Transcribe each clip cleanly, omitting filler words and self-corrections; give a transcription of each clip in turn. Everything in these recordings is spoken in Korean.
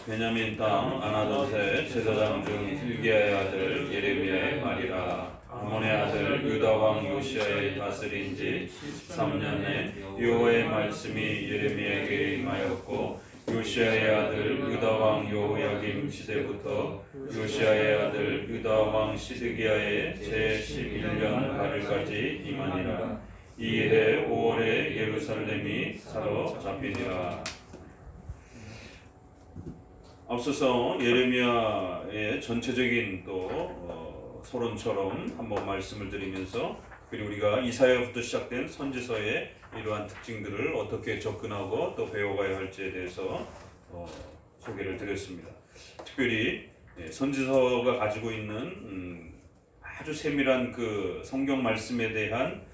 베냐민 땅 아나돗의 제사장 중 hil기야의 아들 예레미야의 말이라. 아몬의 아들 유다 왕 요시야의 다스린 지 13년에 여호와의 말씀이 예레미야에게 임하였고, 요시야의 아들 유다 왕 여호야김 시대부터 요시야의 아들 유다 왕 시드기야의 제11년 가을까지 임하니라. 이해 5월에 예루살렘이 사로잡히니라. 앞서서 예레미야의 전체적인 또 서론처럼 한번 말씀을 드리면서, 그리고 우리가 이사야부터 시작된 선지서의 이러한 특징들을 어떻게 접근하고 또 배워가야 할지에 대해서 소개를 드렸습니다. 특별히 선지서가 가지고 있는 아주 세밀한 그 성경 말씀에 대한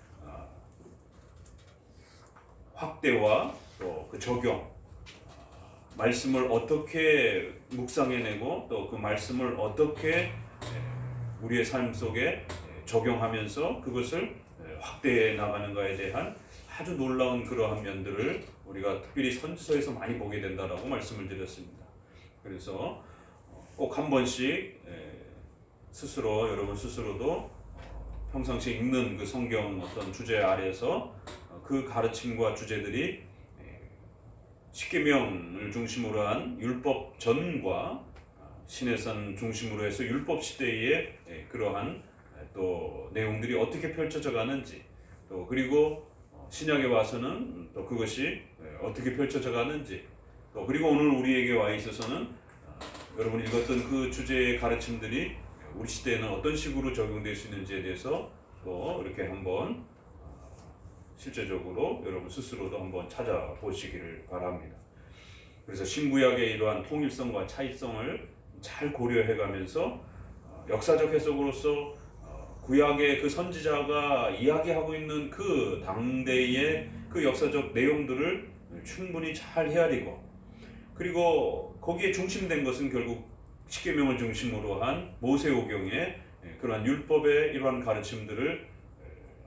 확대와 또 그 적용, 말씀을 어떻게 묵상해내고 또 그 말씀을 어떻게 우리의 삶 속에 적용하면서 그것을 확대해 나가는가에 대한 아주 놀라운 그러한 면들을 우리가 특별히 선지서에서 많이 보게 된다라고 말씀을 드렸습니다. 그래서 꼭 한 번씩 스스로, 여러분 스스로도 평상시 읽는 그 성경 어떤 주제 아래에서 그 가르침과 주제들이 십계명을 중심으로 한 율법 전과 시내산 중심으로 해서 율법 시대의 그러한 또 내용들이 어떻게 펼쳐져 가는지, 또 그리고 신약에 와서는 또 그것이 어떻게 펼쳐져 가는지, 또 그리고 오늘 우리에게 와 있어서는 여러분이 읽었던 그 주제의 가르침들이 우리 시대에는 어떤 식으로 적용될 수 있는지에 대해서 또 이렇게 한번 실제적으로 여러분 스스로도 한번 찾아보시기를 바랍니다. 그래서 신구약의 이러한 통일성과 차이성을 잘 고려해가면서 역사적 해석으로서 구약의 그 선지자가 이야기하고 있는 그 당대의 그 역사적 내용들을 충분히 잘 헤아리고, 그리고 거기에 중심된 것은 결국 십계명을 중심으로 한 모세오경의 그러한 율법의 이러한 가르침들을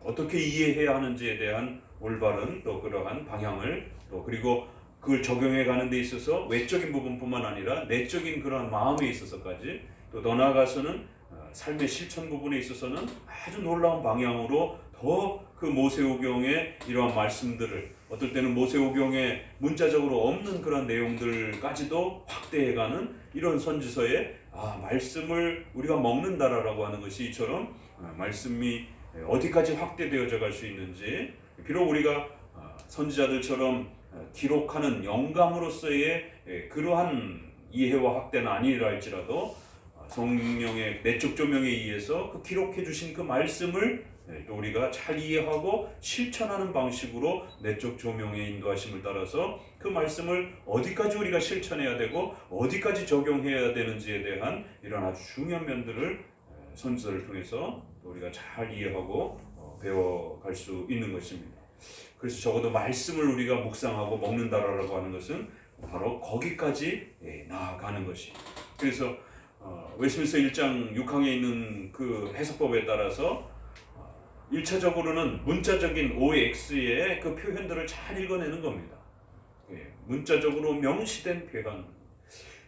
어떻게 이해해야 하는지에 대한 올바른 또 그러한 방향을, 또 그리고 그걸 적용해 가는 데 있어서 외적인 부분뿐만 아니라 내적인 그러한 마음에 있어서까지, 또 더 나아가서는 삶의 실천 부분에 있어서는 아주 놀라운 방향으로 더 그 모세오경의 이러한 말씀들을, 어떨 때는 모세오경에 문자적으로 없는 그런 내용들까지도 확대해가는 이런 선지서의 말씀을 우리가 먹는다라고 하는 것이 이처럼 말씀이 어디까지 확대되어져 갈 수 있는지, 비록 우리가 선지자들처럼 기록하는 영감으로서의 그러한 이해와 확대는 아니라 할지라도 성령의 내적 조명에 의해서 그 기록해 주신 그 말씀을 또 우리가 잘 이해하고 실천하는 방식으로 내적 조명의 인도하심을 따라서 그 말씀을 어디까지 우리가 실천해야 되고 어디까지 적용해야 되는지에 대한 이런 아주 중요한 면들을 선지서를 통해서 우리가 잘 이해하고 배워갈 수 있는 것입니다. 그래서 적어도 말씀을 우리가 묵상하고 먹는다라고 하는 것은 바로 거기까지 나아가는 것이. 그래서 웨스민스터 1장 6항에 있는 그 해석법에 따라서 1차적으로는 문자적인 OX의 그 표현들을 잘 읽어내는 겁니다. 문자적으로 명시된 표현.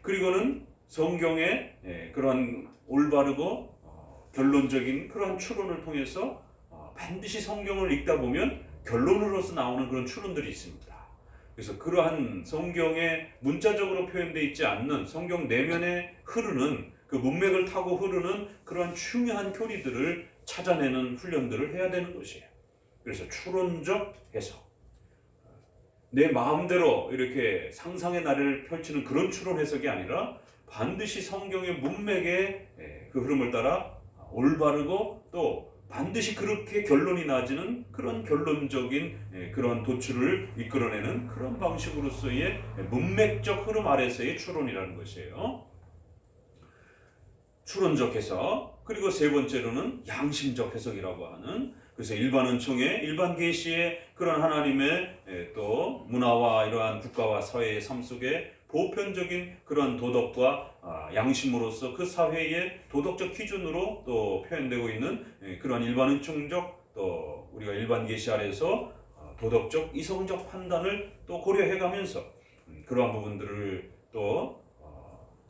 그리고는 성경의 그런 올바르고 결론적인 그런 추론을 통해서 반드시 성경을 읽다 보면 결론으로서 나오는 그런 추론들이 있습니다. 그래서 그러한 성경에 문자적으로 표현되어 있지 않는 성경 내면에 흐르는 그 문맥을 타고 흐르는 그러한 중요한 교리들을 찾아내는 훈련들을 해야 되는 것이에요. 그래서 추론적 해석, 내 마음대로 이렇게 상상의 나래를 펼치는 그런 추론 해석이 아니라 반드시 성경의 문맥의 그 흐름을 따라 올바르고 또 반드시 그렇게 결론이 나지는 그런 결론적인 그런 도출을 이끌어내는 그런 방식으로서의 문맥적 흐름 아래서의 추론이라는 것이에요. 추론적 해석. 그리고 세 번째로는 양심적 해석이라고 하는, 그래서 일반 은총의 일반 계시의 그런 하나님의 또 문화와 이러한 국가와 사회의 삶 속에 보편적인 그런 도덕과 양심으로서 그 사회의 도덕적 기준으로 또 표현되고 있는 그런 일반 은총적, 또 우리가 일반 계시 아래서 도덕적 이성적 판단을 또 고려해가면서 그러한 부분들을 또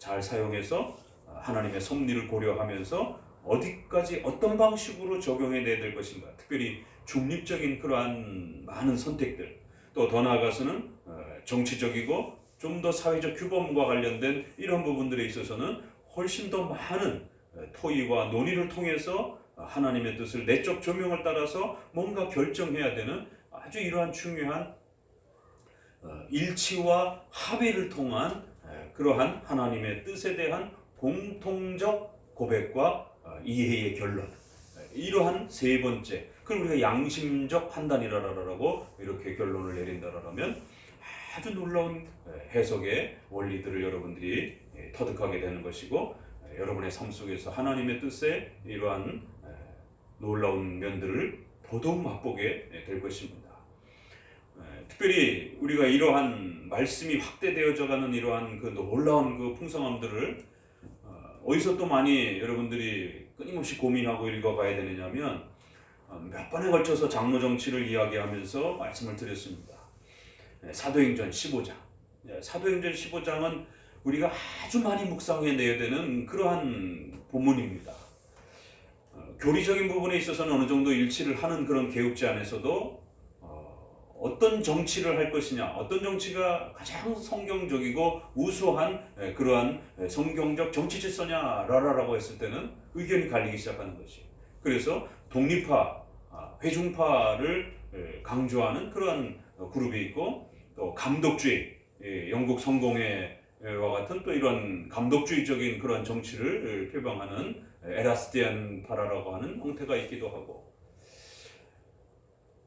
잘 사용해서 하나님의 섭리를 고려하면서 어디까지 어떤 방식으로 적용해내야 될 것인가, 특별히 중립적인 그러한 많은 선택들, 또 더 나아가서는 정치적이고 좀 더 사회적 규범과 관련된 이런 부분들에 있어서는 훨씬 더 많은 토의와 논의를 통해서 하나님의 뜻을 내적 조명을 따라서 뭔가 결정해야 되는 아주 이러한 중요한 일치와 합의를 통한 그러한 하나님의 뜻에 대한 공통적 고백과 이해의 결론, 이러한 세 번째, 그걸 우리가 양심적 판단이라고 이렇게 결론을 내린다라면 아주 놀라운 해석의 원리들을 여러분들이 터득하게 되는 것이고, 여러분의 삶 속에서 하나님의 뜻에 이러한 놀라운 면들을 더더욱 맛보게 될 것입니다. 특별히 우리가 이러한 말씀이 확대되어져 가는 이러한 그 놀라운 그 풍성함들을 어디서 또 많이 여러분들이 끊임없이 고민하고 읽어가야 되느냐면, 몇 번에 걸쳐서 장로 정치를 이야기하면서 말씀을 드렸습니다. 사도행전 15장. 사도행전 15장은 우리가 아주 많이 묵상해내야 되는 그러한 본문입니다. 교리적인 부분에 있어서는 어느 정도 일치를 하는 그런 개혁지 안에서도 어떤 정치를 할 것이냐, 어떤 정치가 가장 성경적이고 우수한 그러한 성경적 정치 질서냐라고 했을 때는 의견이 갈리기 시작하는 것이. 그래서 독립파, 회중파를 강조하는 그러한 그룹이 있고, 또 감독주의, 영국 성공회와 같은 또 이런 감독주의적인 그러한 정치를 표방하는 에라스티안파라고 하는 형태가 있기도 하고,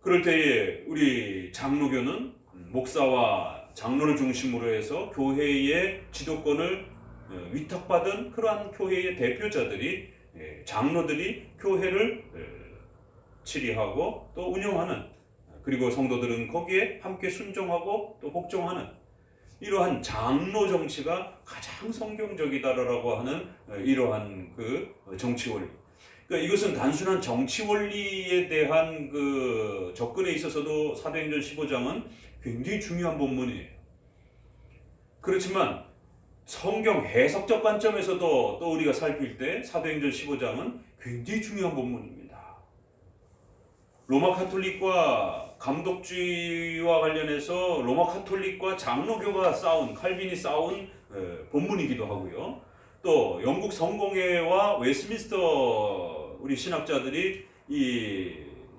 그럴 때에 우리 장로교는 목사와 장로를 중심으로 해서 교회의 지도권을 위탁받은 그러한 교회의 대표자들이, 장로들이 교회를 치리하고 또 운영하는, 그리고 성도들은 거기에 함께 순종하고 또 복종하는 이러한 장로 정치가 가장 성경적이다라고 하는 이러한 그 정치 원리. 그러니까 이것은 단순한 정치 원리에 대한 그 접근에 있어서도 사도행전 15장은 굉장히 중요한 본문이에요. 그렇지만 성경 해석적 관점에서도 또 우리가 살필 때 사도행전 15장은 굉장히 중요한 본문입니다. 로마 카톨릭과 감독주의와 관련해서 로마 카톨릭과 장로교가 싸운, 칼빈이 싸운 본문이기도 하고요. 또 영국 성공회와 웨스트민스터 우리 신학자들이 이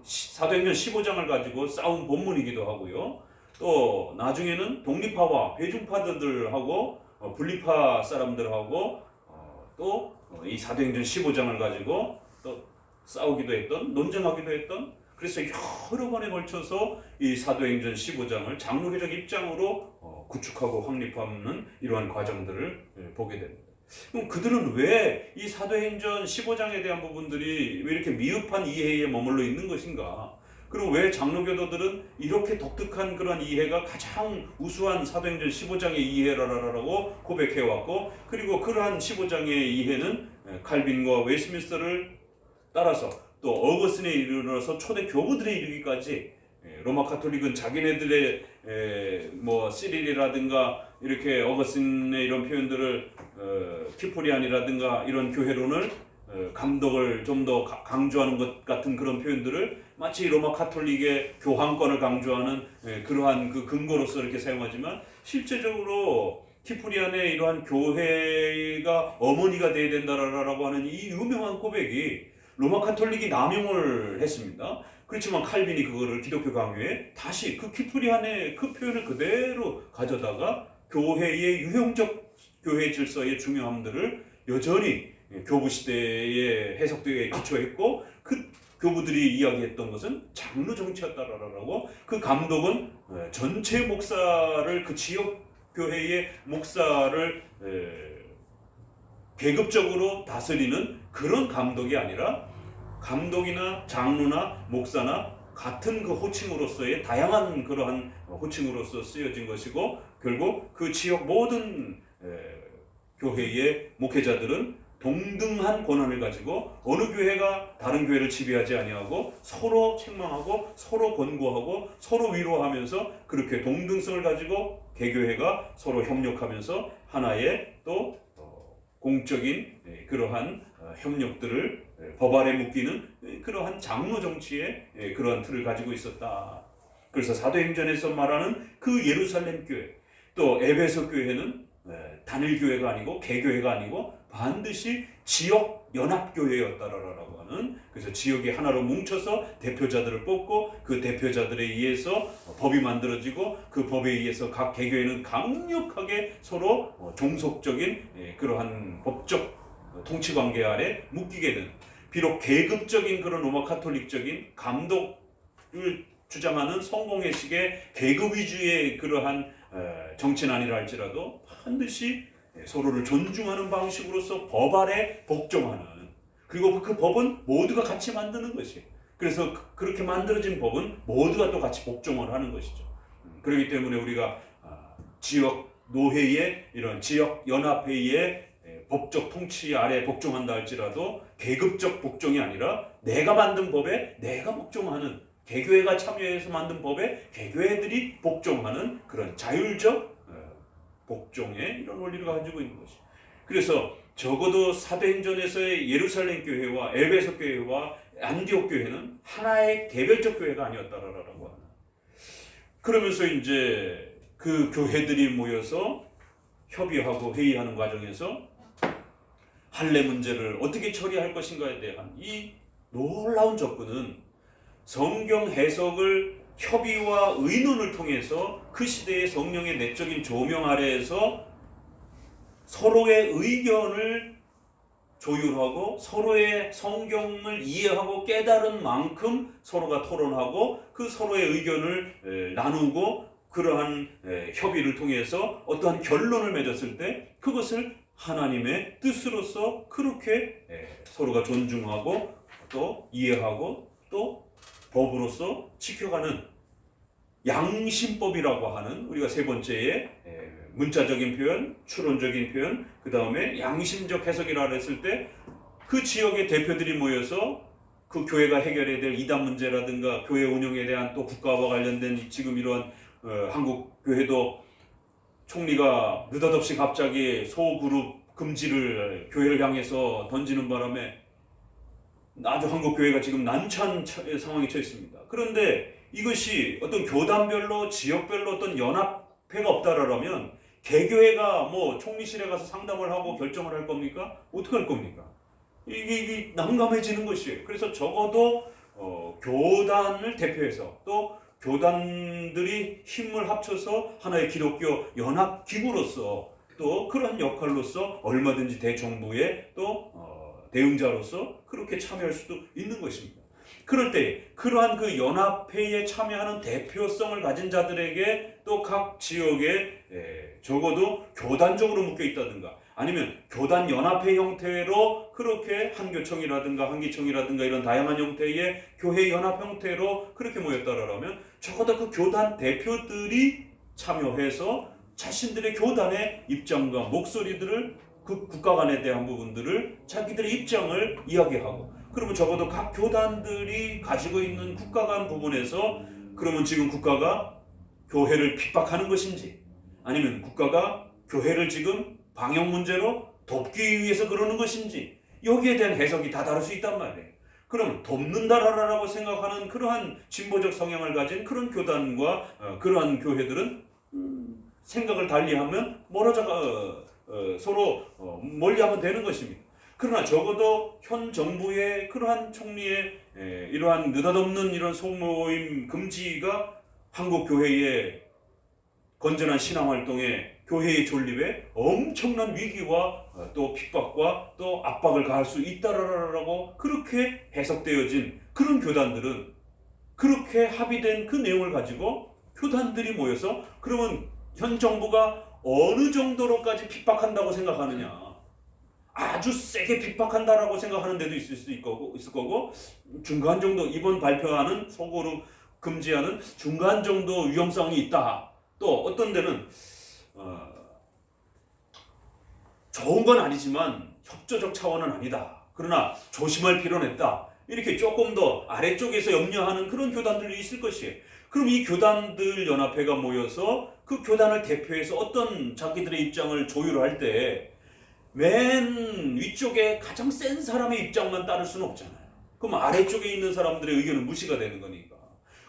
사도행전 15장을 가지고 싸운 본문이기도 하고요. 또 나중에는 독립파와 회중파들하고 분리파 사람들하고 또 이 사도행전 15장을 가지고 또 싸우기도 했던, 논쟁하기도 했던, 그래서 여러 번에 걸쳐서 이 사도행전 15장을 장로교적 입장으로 구축하고 확립하는 이러한 과정들을 보게 됩니다. 그럼 그들은 왜 이 사도행전 15장에 대한 부분들이 왜 이렇게 미흡한 이해에 머물러 있는 것인가? 그리고 왜 장로교도들은 이렇게 독특한 그런 이해가 가장 우수한 사도행전 15장의 이해라고 고백해왔고, 그리고 그러한 15장의 이해는 칼빈과 웨스트민스터를 따라서 또 어거스틴에 이르러서 초대 교부들에 이르기까지, 로마 카톨릭은 자기네들의 뭐 시릴이라든가 이렇게 어거스틴의 이런 표현들을 키프리안이라든가 이런 교회론을 감독을 좀 더 강조하는 것 같은 그런 표현들을 마치 로마 카톨릭의 교황권을 강조하는 그러한 그 근거로서 이렇게 사용하지만, 실제적으로 키프리안의 이러한 교회가 어머니가 되어야 된다라고 하는 이 유명한 고백이 로마 카톨릭이 남용을 했습니다. 그렇지만 칼빈이 그거를 기독교 강요에 다시 그 키프리안의 그 표현을 그대로 가져다가 교회의 유형적 교회 질서의 중요함들을 여전히 교부 시대의 해석들에 기초했고, 그 교부들이 이야기했던 것은 장로 정치였다라고, 그 감독은 전체 목사를, 그 지역 교회의 목사를 계급적으로 다스리는 그런 감독이 아니라, 감독이나 장로나 목사나 같은 그 호칭으로서의 다양한 그러한 호칭으로서 쓰여진 것이고, 결국 그 지역 모든 교회의 목회자들은 동등한 권한을 가지고 어느 교회가 다른 교회를 지배하지 아니하고 서로 책망하고 서로 권고하고 서로 위로하면서 그렇게 동등성을 가지고 개교회가 서로 협력하면서 하나의 또 공적인 그러한 협력들을 법 아래 묶이는 그러한 장로 정치의 그러한 틀을 가지고 있었다. 그래서 사도행전에서 말하는 그 예루살렘 교회, 또 에베소 교회는 단일 교회가 아니고 개교회가 아니고 반드시 지역 연합교회였다라고 하는, 그래서 지역이 하나로 뭉쳐서 대표자들을 뽑고 그 대표자들에 의해서 법이 만들어지고 그 법에 의해서 각 개교회는 강력하게 서로 종속적인 그러한 법적 통치관계 아래 묶이게 되는, 비록 계급적인 그런 로마 카톨릭적인 감독을 주장하는 성공회식의 계급 위주의 그러한 정치는 아니라 할지라도 반드시 서로를 존중하는 방식으로서 법 아래 복종하는, 그리고 그 법은 모두가 같이 만드는 것이에요. 그래서 그렇게 만들어진 법은 모두가 또 같이 복종을 하는 것이죠. 그렇기 때문에 우리가 지역 노회의 이런 지역 연합회의의 법적 통치 아래 복종한다 할지라도 계급적 복종이 아니라 내가 만든 법에 내가 복종하는, 개교회가 참여해서 만든 법에 개교회들이 복종하는 그런 자율적 복종의 이런 원리를 가지고 있는 것이. 그래서 적어도 사도행전에서의 예루살렘 교회와 에베소 교회와 안디옥 교회는 하나의 개별적 교회가 아니었다라고 하는. 그러면서 이제 그 교회들이 모여서 협의하고 회의하는 과정에서 할례 문제를 어떻게 처리할 것인가에 대한 이 놀라운 접근은 성경 해석을 협의와 의논을 통해서 그 시대의 성령의 내적인 조명 아래에서 서로의 의견을 조율하고 서로의 성경을 이해하고 깨달은 만큼 서로가 토론하고 그 서로의 의견을 나누고 그러한 협의를 통해서 어떠한 결론을 맺었을 때 그것을 하나님의 뜻으로서 그렇게 서로가 존중하고 또 이해하고 또 법으로서 지켜가는 양심법이라고 하는, 우리가 세 번째의 문자적인 표현, 추론적인 표현, 그 다음에 양심적 해석이라 했을 때 그 지역의 대표들이 모여서 그 교회가 해결해야 될 이단 문제라든가 교회 운영에 대한 또 국가와 관련된 지금 이러한 한국 교회도 총리가 느닷없이 갑자기 소그룹 금지를 교회를 향해서 던지는 바람에 아주 한국 교회가 지금 난처한 상황에 처해 있습니다. 그런데 이것이 어떤 교단별로 지역별로 어떤 연합회가 없다라면 개교회가 뭐 총리실에 가서 상담을 하고 결정을 할 겁니까? 어떻게 할 겁니까? 이게 난감해지는 것이에요. 그래서 적어도 교단을 대표해서 또 교단들이 힘을 합쳐서 하나의 기독교 연합 기구로서 또 그런 역할로서 얼마든지 대정부의 또 대응자로서 그렇게 참여할 수도 있는 것입니다. 그럴 때 그러한 그 연합회에 참여하는 대표성을 가진 자들에게 또 각 지역에 적어도 교단적으로 묶여 있다든가 아니면 교단 연합회 형태로 그렇게 한교청이라든가 한기청이라든가 이런 다양한 형태의 교회 연합 형태로 그렇게 모였다라면 적어도 그 교단 대표들이 참여해서 자신들의 교단의 입장과 목소리들을 그 국가관에 대한 부분들을 자기들의 입장을 이야기하고, 그러면 적어도 각 교단들이 가지고 있는 국가관 부분에서 그러면 지금 국가가 교회를 핍박하는 것인지 아니면 국가가 교회를 지금 방역 문제로 돕기 위해서 그러는 것인지 여기에 대한 해석이 다 다를 수 있단 말이에요. 그럼 돕는다라고 생각하는 그러한 진보적 성향을 가진 그런 교단과 그러한 교회들은 생각을 달리하면 서로 멀리하면 되는 것입니다. 그러나 적어도 현 정부의 그러한 총리의 이러한 느닷없는 이런 소모임 금지가 한국 교회의 건전한 신앙활동에 교회의 존립에 엄청난 위기와 또 핍박과 또 압박을 가할 수 있다라고 그렇게 해석되어진 그런 교단들은 그렇게 합의된 그 내용을 가지고 교단들이 모여서 그러면 현 정부가 어느 정도로까지 핍박한다고 생각하느냐, 아주 세게 핍박한다라고 생각하는 데도 있을 거고 중간 정도, 이번 발표하는 소그룹 금지하는 중간 정도 위험성이 있다. 또 어떤 데는 좋은 건 아니지만 협조적 차원은 아니다. 그러나 조심할 필요는 있다. 이렇게 조금 더 아래쪽에서 염려하는 그런 교단들이 있을 것이에요. 그럼 이 교단들 연합회가 모여서 그 교단을 대표해서 어떤 자기들의 입장을 조율할 때 맨 위쪽에 가장 센 사람의 입장만 따를 수는 없잖아요. 그럼 아래쪽에 있는 사람들의 의견은 무시가 되는 거니까.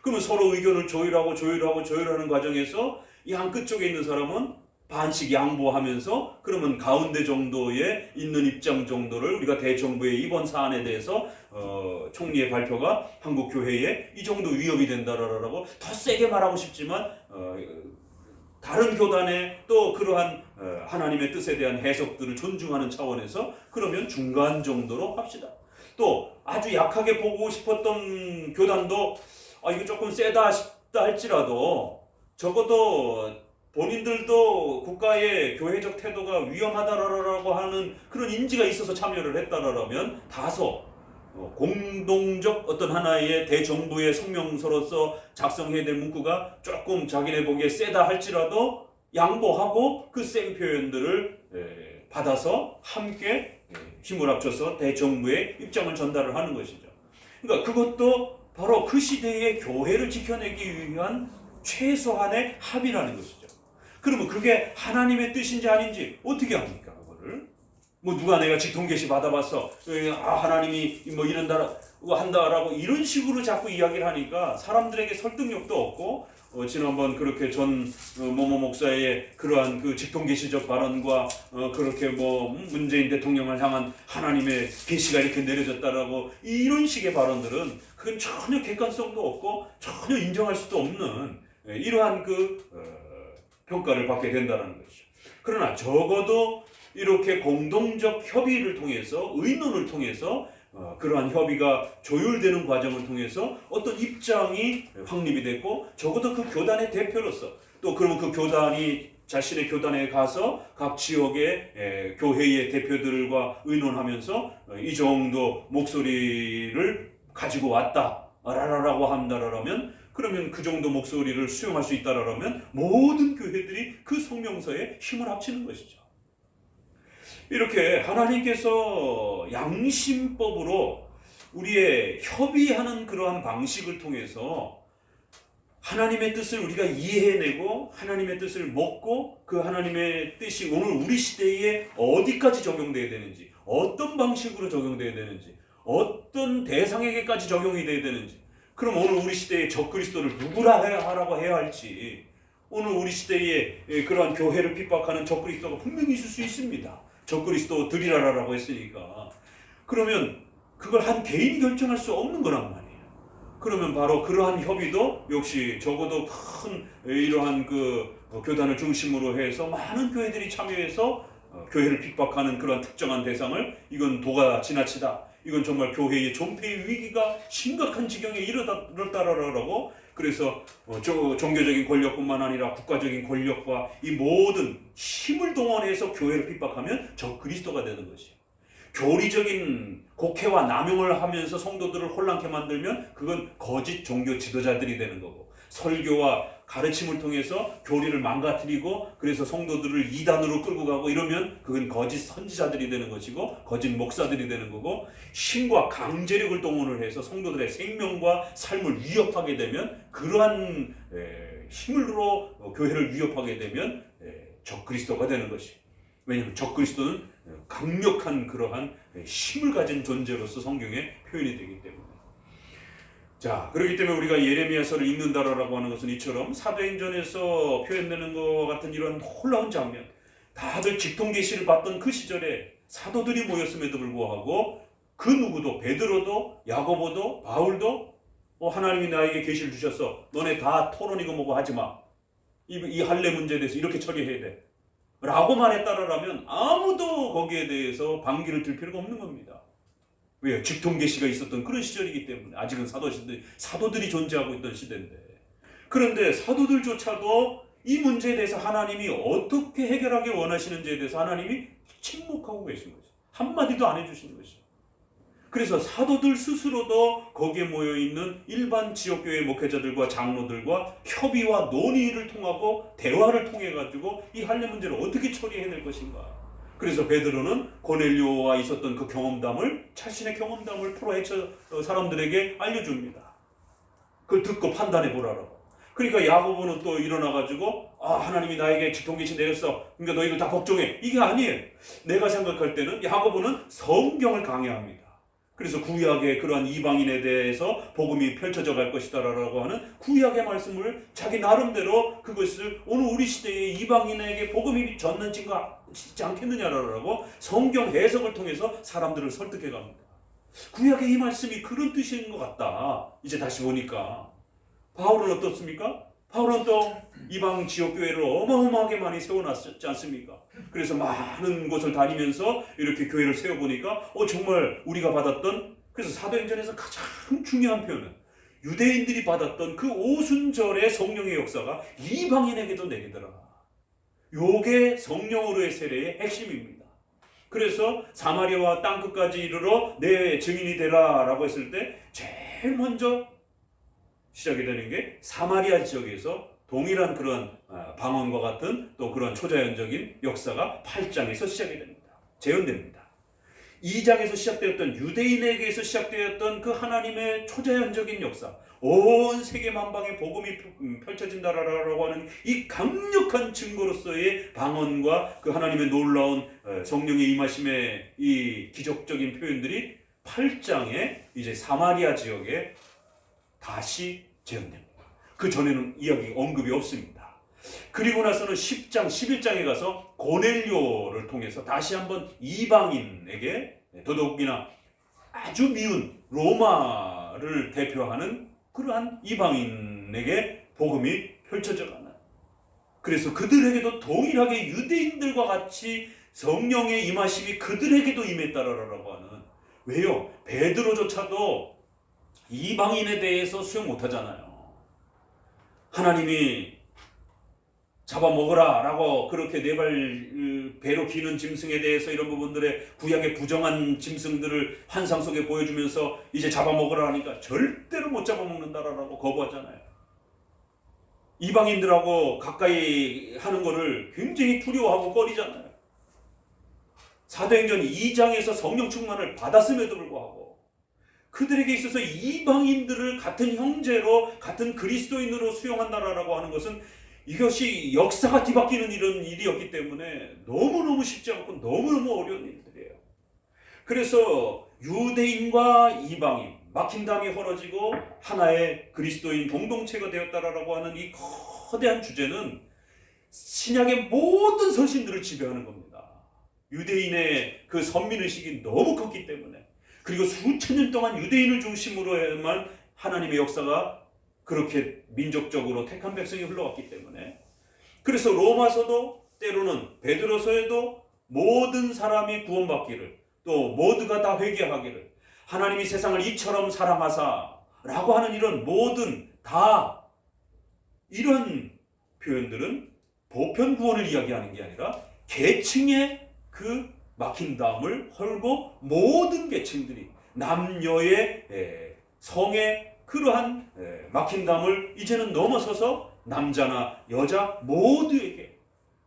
그러면 서로 의견을 조율하는 과정에서 양 끝쪽에 있는 사람은 반씩 양보하면서 그러면 가운데 정도에 있는 입장 정도를 우리가 대정부의 이번 사안에 대해서 총리의 발표가 한국 교회에 이 정도 위협이 된다라고 더 세게 말하고 싶지만 다른 교단의 또 그러한 하나님의 뜻에 대한 해석들을 존중하는 차원에서 그러면 중간 정도로 합시다. 또 아주 약하게 보고 싶었던 교단도 이거 조금 세다 싶다 할지라도 적어도 본인들도 국가의 교회적 태도가 위험하다라고 하는 그런 인지가 있어서 참여를 했다라면 다소 공동적 어떤 하나의 대정부의 성명서로서 작성해야 될 문구가 조금 자기네 보기에 세다 할지라도 양보하고 그 센 표현들을 받아서 함께 힘을 합쳐서 대정부의 입장을 전달을 하는 것이죠. 그러니까 그것도 바로 그 시대의 교회를 지켜내기 위한 최소한의 합의라는 것이죠. 그러면 그게 하나님의 뜻인지 아닌지 어떻게 합니까? 그거를 뭐 누가 내가 직통계시 받아봤어, 하나님이 뭐 이런다 한다라고 이런 식으로 자꾸 이야기를 하니까 사람들에게 설득력도 없고 지난번 그렇게 전 모모 목사의 그러한 그 직통계시적 발언과 그렇게 뭐 문재인 대통령을 향한 하나님의 계시가 이렇게 내려졌다라고 이런 식의 발언들은 그건 전혀 객관성도 없고 전혀 인정할 수도 없는 이러한 평가를 받게 된다는 것이죠. 그러나 적어도 이렇게 공동적 협의를 통해서 의논을 통해서 그러한 협의가 조율되는 과정을 통해서 어떤 입장이 확립이 됐고 적어도 그 교단의 대표로서 또 그러면 그 교단이 자신의 교단에 가서 각 지역의 교회의 대표들과 의논하면서 이 정도 목소리를 가지고 왔다라고 한다라면 그러면 그 정도 목소리를 수용할 수 있다라면 모든 교회들이 그 성명서에 힘을 합치는 것이죠. 이렇게 하나님께서 양심법으로 우리의 협의하는 그러한 방식을 통해서 하나님의 뜻을 우리가 이해해내고 하나님의 뜻을 먹고 그 하나님의 뜻이 오늘 우리 시대에 어디까지 적용돼야 되는지, 어떤 방식으로 적용돼야 되는지, 어떤 대상에게까지 적용이 돼야 되는지, 그럼 오늘 우리 시대에 적그리스도를 누구라 하라고 해야 할지, 오늘 우리 시대에 그러한 교회를 핍박하는 적그리스도가 분명히 있을 수 있습니다. 적그리스도들이라고 했으니까. 그러면 그걸 한 개인이 결정할 수 없는 거란 말이에요. 그러면 바로 그러한 협의도 역시 적어도 큰 이러한 교단을 중심으로 해서 많은 교회들이 참여해서 교회를 핍박하는 그런 특정한 대상을 이건 도가 지나치다, 이건 정말 교회의 존폐의 위기가 심각한 지경에 이르렀다라고, 그래서 종교적인 권력뿐만 아니라 국가적인 권력과 이 모든 힘을 동원해서 교회를 핍박하면 적그리스도가 되는 것이에요. 교리적인 곡해와 남용을 하면서 성도들을 혼란케 만들면 그건 거짓 종교 지도자들이 되는 거고, 설교와 가르침을 통해서 교리를 망가뜨리고 그래서 성도들을 이단으로 끌고 가고 이러면 그건 거짓 선지자들이 되는 것이고 거짓 목사들이 되는 거고, 힘과 강제력을 동원을 해서 성도들의 생명과 삶을 위협하게 되면, 그러한 힘으로 교회를 위협하게 되면 적그리스도가 되는 것이. 왜냐하면 적그리스도는 강력한 그러한 힘을 가진 존재로서 성경에 표현이 되기 때문에. 자, 그렇기 때문에 우리가 예레미야서를 읽는다라고 하는 것은 이처럼 사도행전에서 표현되는 것과 같은 이런 놀라운 장면, 다들 직통계시를 받던 그 시절에 사도들이 모였음에도 불구하고 그 누구도, 베드로도 야고보도 바울도 하나님이 나에게 계시를 주셨어, 너네 다 토론이고 뭐고 하지마, 이 할례 문제에 대해서 이렇게 처리해야 돼 라고 말했다라면 아무도 거기에 대해서 반기를 들 필요가 없는 겁니다. 왜요? 직통계시가 있었던 그런 시절이기 때문에. 아직은 사도들이 존재하고 있던 시대인데, 그런데 사도들조차도 이 문제에 대해서 하나님이 어떻게 해결하길 원하시는지에 대해서 하나님이 침묵하고 계신 거죠. 한마디도 안 해주시는 것이죠. 그래서 사도들 스스로도 거기에 모여있는 일반 지역교회 목회자들과 장로들과 협의와 논의를 통하고 대화를 통해 가지고 이 할례 문제를 어떻게 처리해야 될 것인가. 그래서 베드로는 고넬료와 있었던 그 경험담을, 자신의 경험담을 풀어헤쳐 사람들에게 알려줍니다. 그걸 듣고 판단해 보라고. 그러니까 야고보는 또 일어나가지고 하나님이 나에게 직통계시 내렸어. 그러니까 너희들 다 복종해. 이게 아니에요. 내가 생각할 때는 야고보는 성경을 강해합니다. 그래서 구약의 그러한 이방인에 대해서 복음이 펼쳐져 갈 것이다라고 하는 구약의 말씀을 자기 나름대로 그것을 오늘 우리 시대의 이방인에게 복음이 전는지가 않겠느냐라고 성경 해석을 통해서 사람들을 설득해 갑니다. 구약의 이 말씀이 그런 뜻인 것 같다. 이제 다시 보니까 바울은 어떻습니까? 바울은 또 이방 지역교회를 어마어마하게 많이 세워놨지 않습니까? 그래서 많은 곳을 다니면서 이렇게 교회를 세워보니까 정말 우리가 받았던, 그래서 사도행전에서 가장 중요한 표현은 유대인들이 받았던 그 오순절의 성령의 역사가 이방인에게도 내리더라. 요게 성령으로의 세례의 핵심입니다. 그래서 사마리아와 땅끝까지 이르러 내 증인이 되라 라고 했을 때 제일 먼저 시작이 되는 게 사마리아 지역에서 동일한 그런 방언과 같은 또 그런 초자연적인 역사가 8장에서 시작이 됩니다. 재현됩니다. 2장에서 시작되었던 유대인에게서 시작되었던 그 하나님의 초자연적인 역사, 온 세계 만방에 복음이 펼쳐진다라고 하는 이 강력한 증거로서의 방언과 그 하나님의 놀라운 성령의 임하심의 이 기적적인 표현들이 8장에 이제 사마리아 지역에 다시 재현됩니다. 그 전에는 이야기 언급이 없습니다. 그리고 나서는 10장, 11장에 가서 고넬료를 통해서 다시 한번 이방인에게, 더더욱이나 아주 미운 로마를 대표하는 그러한 이방인에게 복음이 펼쳐져 가는, 그래서 그들에게도 동일하게 유대인들과 같이 성령의 임하심이 그들에게도 임했다라고 하는, 왜요? 베드로조차도 이방인에 대해서 수용 못하잖아요. 하나님이 잡아먹으라 라고 그렇게 네 발 배로 기는 짐승에 대해서 이런 부분들의 구약의 부정한 짐승들을 환상 속에 보여주면서 이제 잡아먹으라 하니까 절대로 못 잡아먹는다라고 거부하잖아요. 이방인들하고 가까이 하는 거를 굉장히 두려워하고 꺼리잖아요. 사도행전 2장에서 성령 충만을 받았음에도 불구하고 그들에게 있어서 이방인들을 같은 형제로, 같은 그리스도인으로 수용한다라고 하는 것은 이것이 역사가 뒤바뀌는 이런 일이었기 때문에 너무너무 쉽지 않고 너무너무 어려운 일들이에요. 그래서 유대인과 이방인, 막힌 담이 헐어지고 하나의 그리스도인 공동체가 되었다라고 하는 이 거대한 주제는 신약의 모든 서신들을 지배하는 겁니다. 유대인의 그 선민의식이 너무 컸기 때문에, 그리고 수천 년 동안 유대인을 중심으로만 하나님의 역사가 그렇게 민족적으로 택한 백성이 흘러왔기 때문에, 그래서 로마서도 때로는 베드로서에도 모든 사람이 구원받기를, 또 모두가 다 회개하기를, 하나님이 세상을 이처럼 사랑하사 라고 하는 이런 모든 다 이런 표현들은 보편 구원을 이야기하는 게 아니라 계층의 그 막힌 담을 헐고 모든 계층들이 남녀의 성의 그러한 막힌 담을 이제는 넘어서서 남자나 여자 모두에게,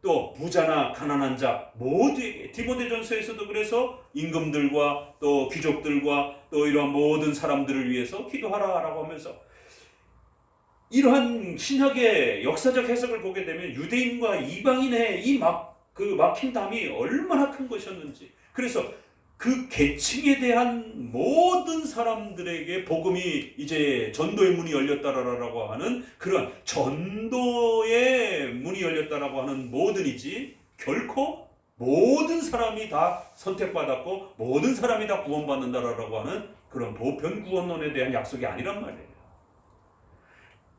또 부자나 가난한 자 모두에게, 디모데전서에서도 그래서 임금들과 또 귀족들과 또 이러한 모든 사람들을 위해서 기도하라라고 하면서, 이러한 신약의 역사적 해석을 보게 되면 유대인과 이방인의 이 막힌 담이 얼마나 큰 것이었는지, 그래서 그 계층에 대한 모든 사람들에게 복음이 이제 전도의 문이 열렸다라고 하는 그런 전도의 문이 열렸다라고 하는 모든이지, 결코 모든 사람이 다 선택받았고 모든 사람이 다 구원받는다라고 하는 그런 보편 구원론에 대한 약속이 아니란 말이에요.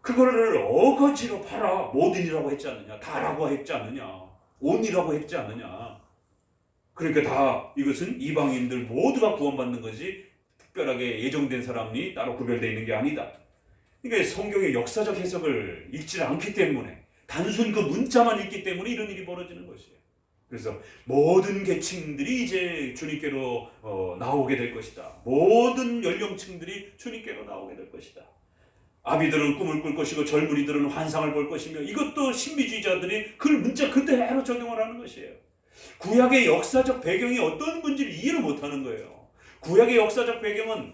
그거를 어거지로 봐라, 모든이라고 했지 않느냐, 다라고 했지 않느냐, 온이라고 했지 않느냐. 그러니까 다 이것은 이방인들 모두가 구원받는 것이 특별하게 예정된 사람이 따로 구별되어 있는 게 아니다. 그러니까 성경의 역사적 해석을 읽지 않기 때문에, 단순 그 문자만 읽기 때문에 이런 일이 벌어지는 것이에요. 그래서 모든 계층들이 이제 주님께로 나오게 될 것이다. 모든 연령층들이 주님께로 나오게 될 것이다. 아비들은 꿈을 꿀 것이고 젊은이들은 환상을 볼 것이며, 이것도 신비주의자들이 그 문자 그대로 적용을 하는 것이에요. 구약의 역사적 배경이 어떤 건지를 이해를 못하는 거예요. 구약의 역사적 배경은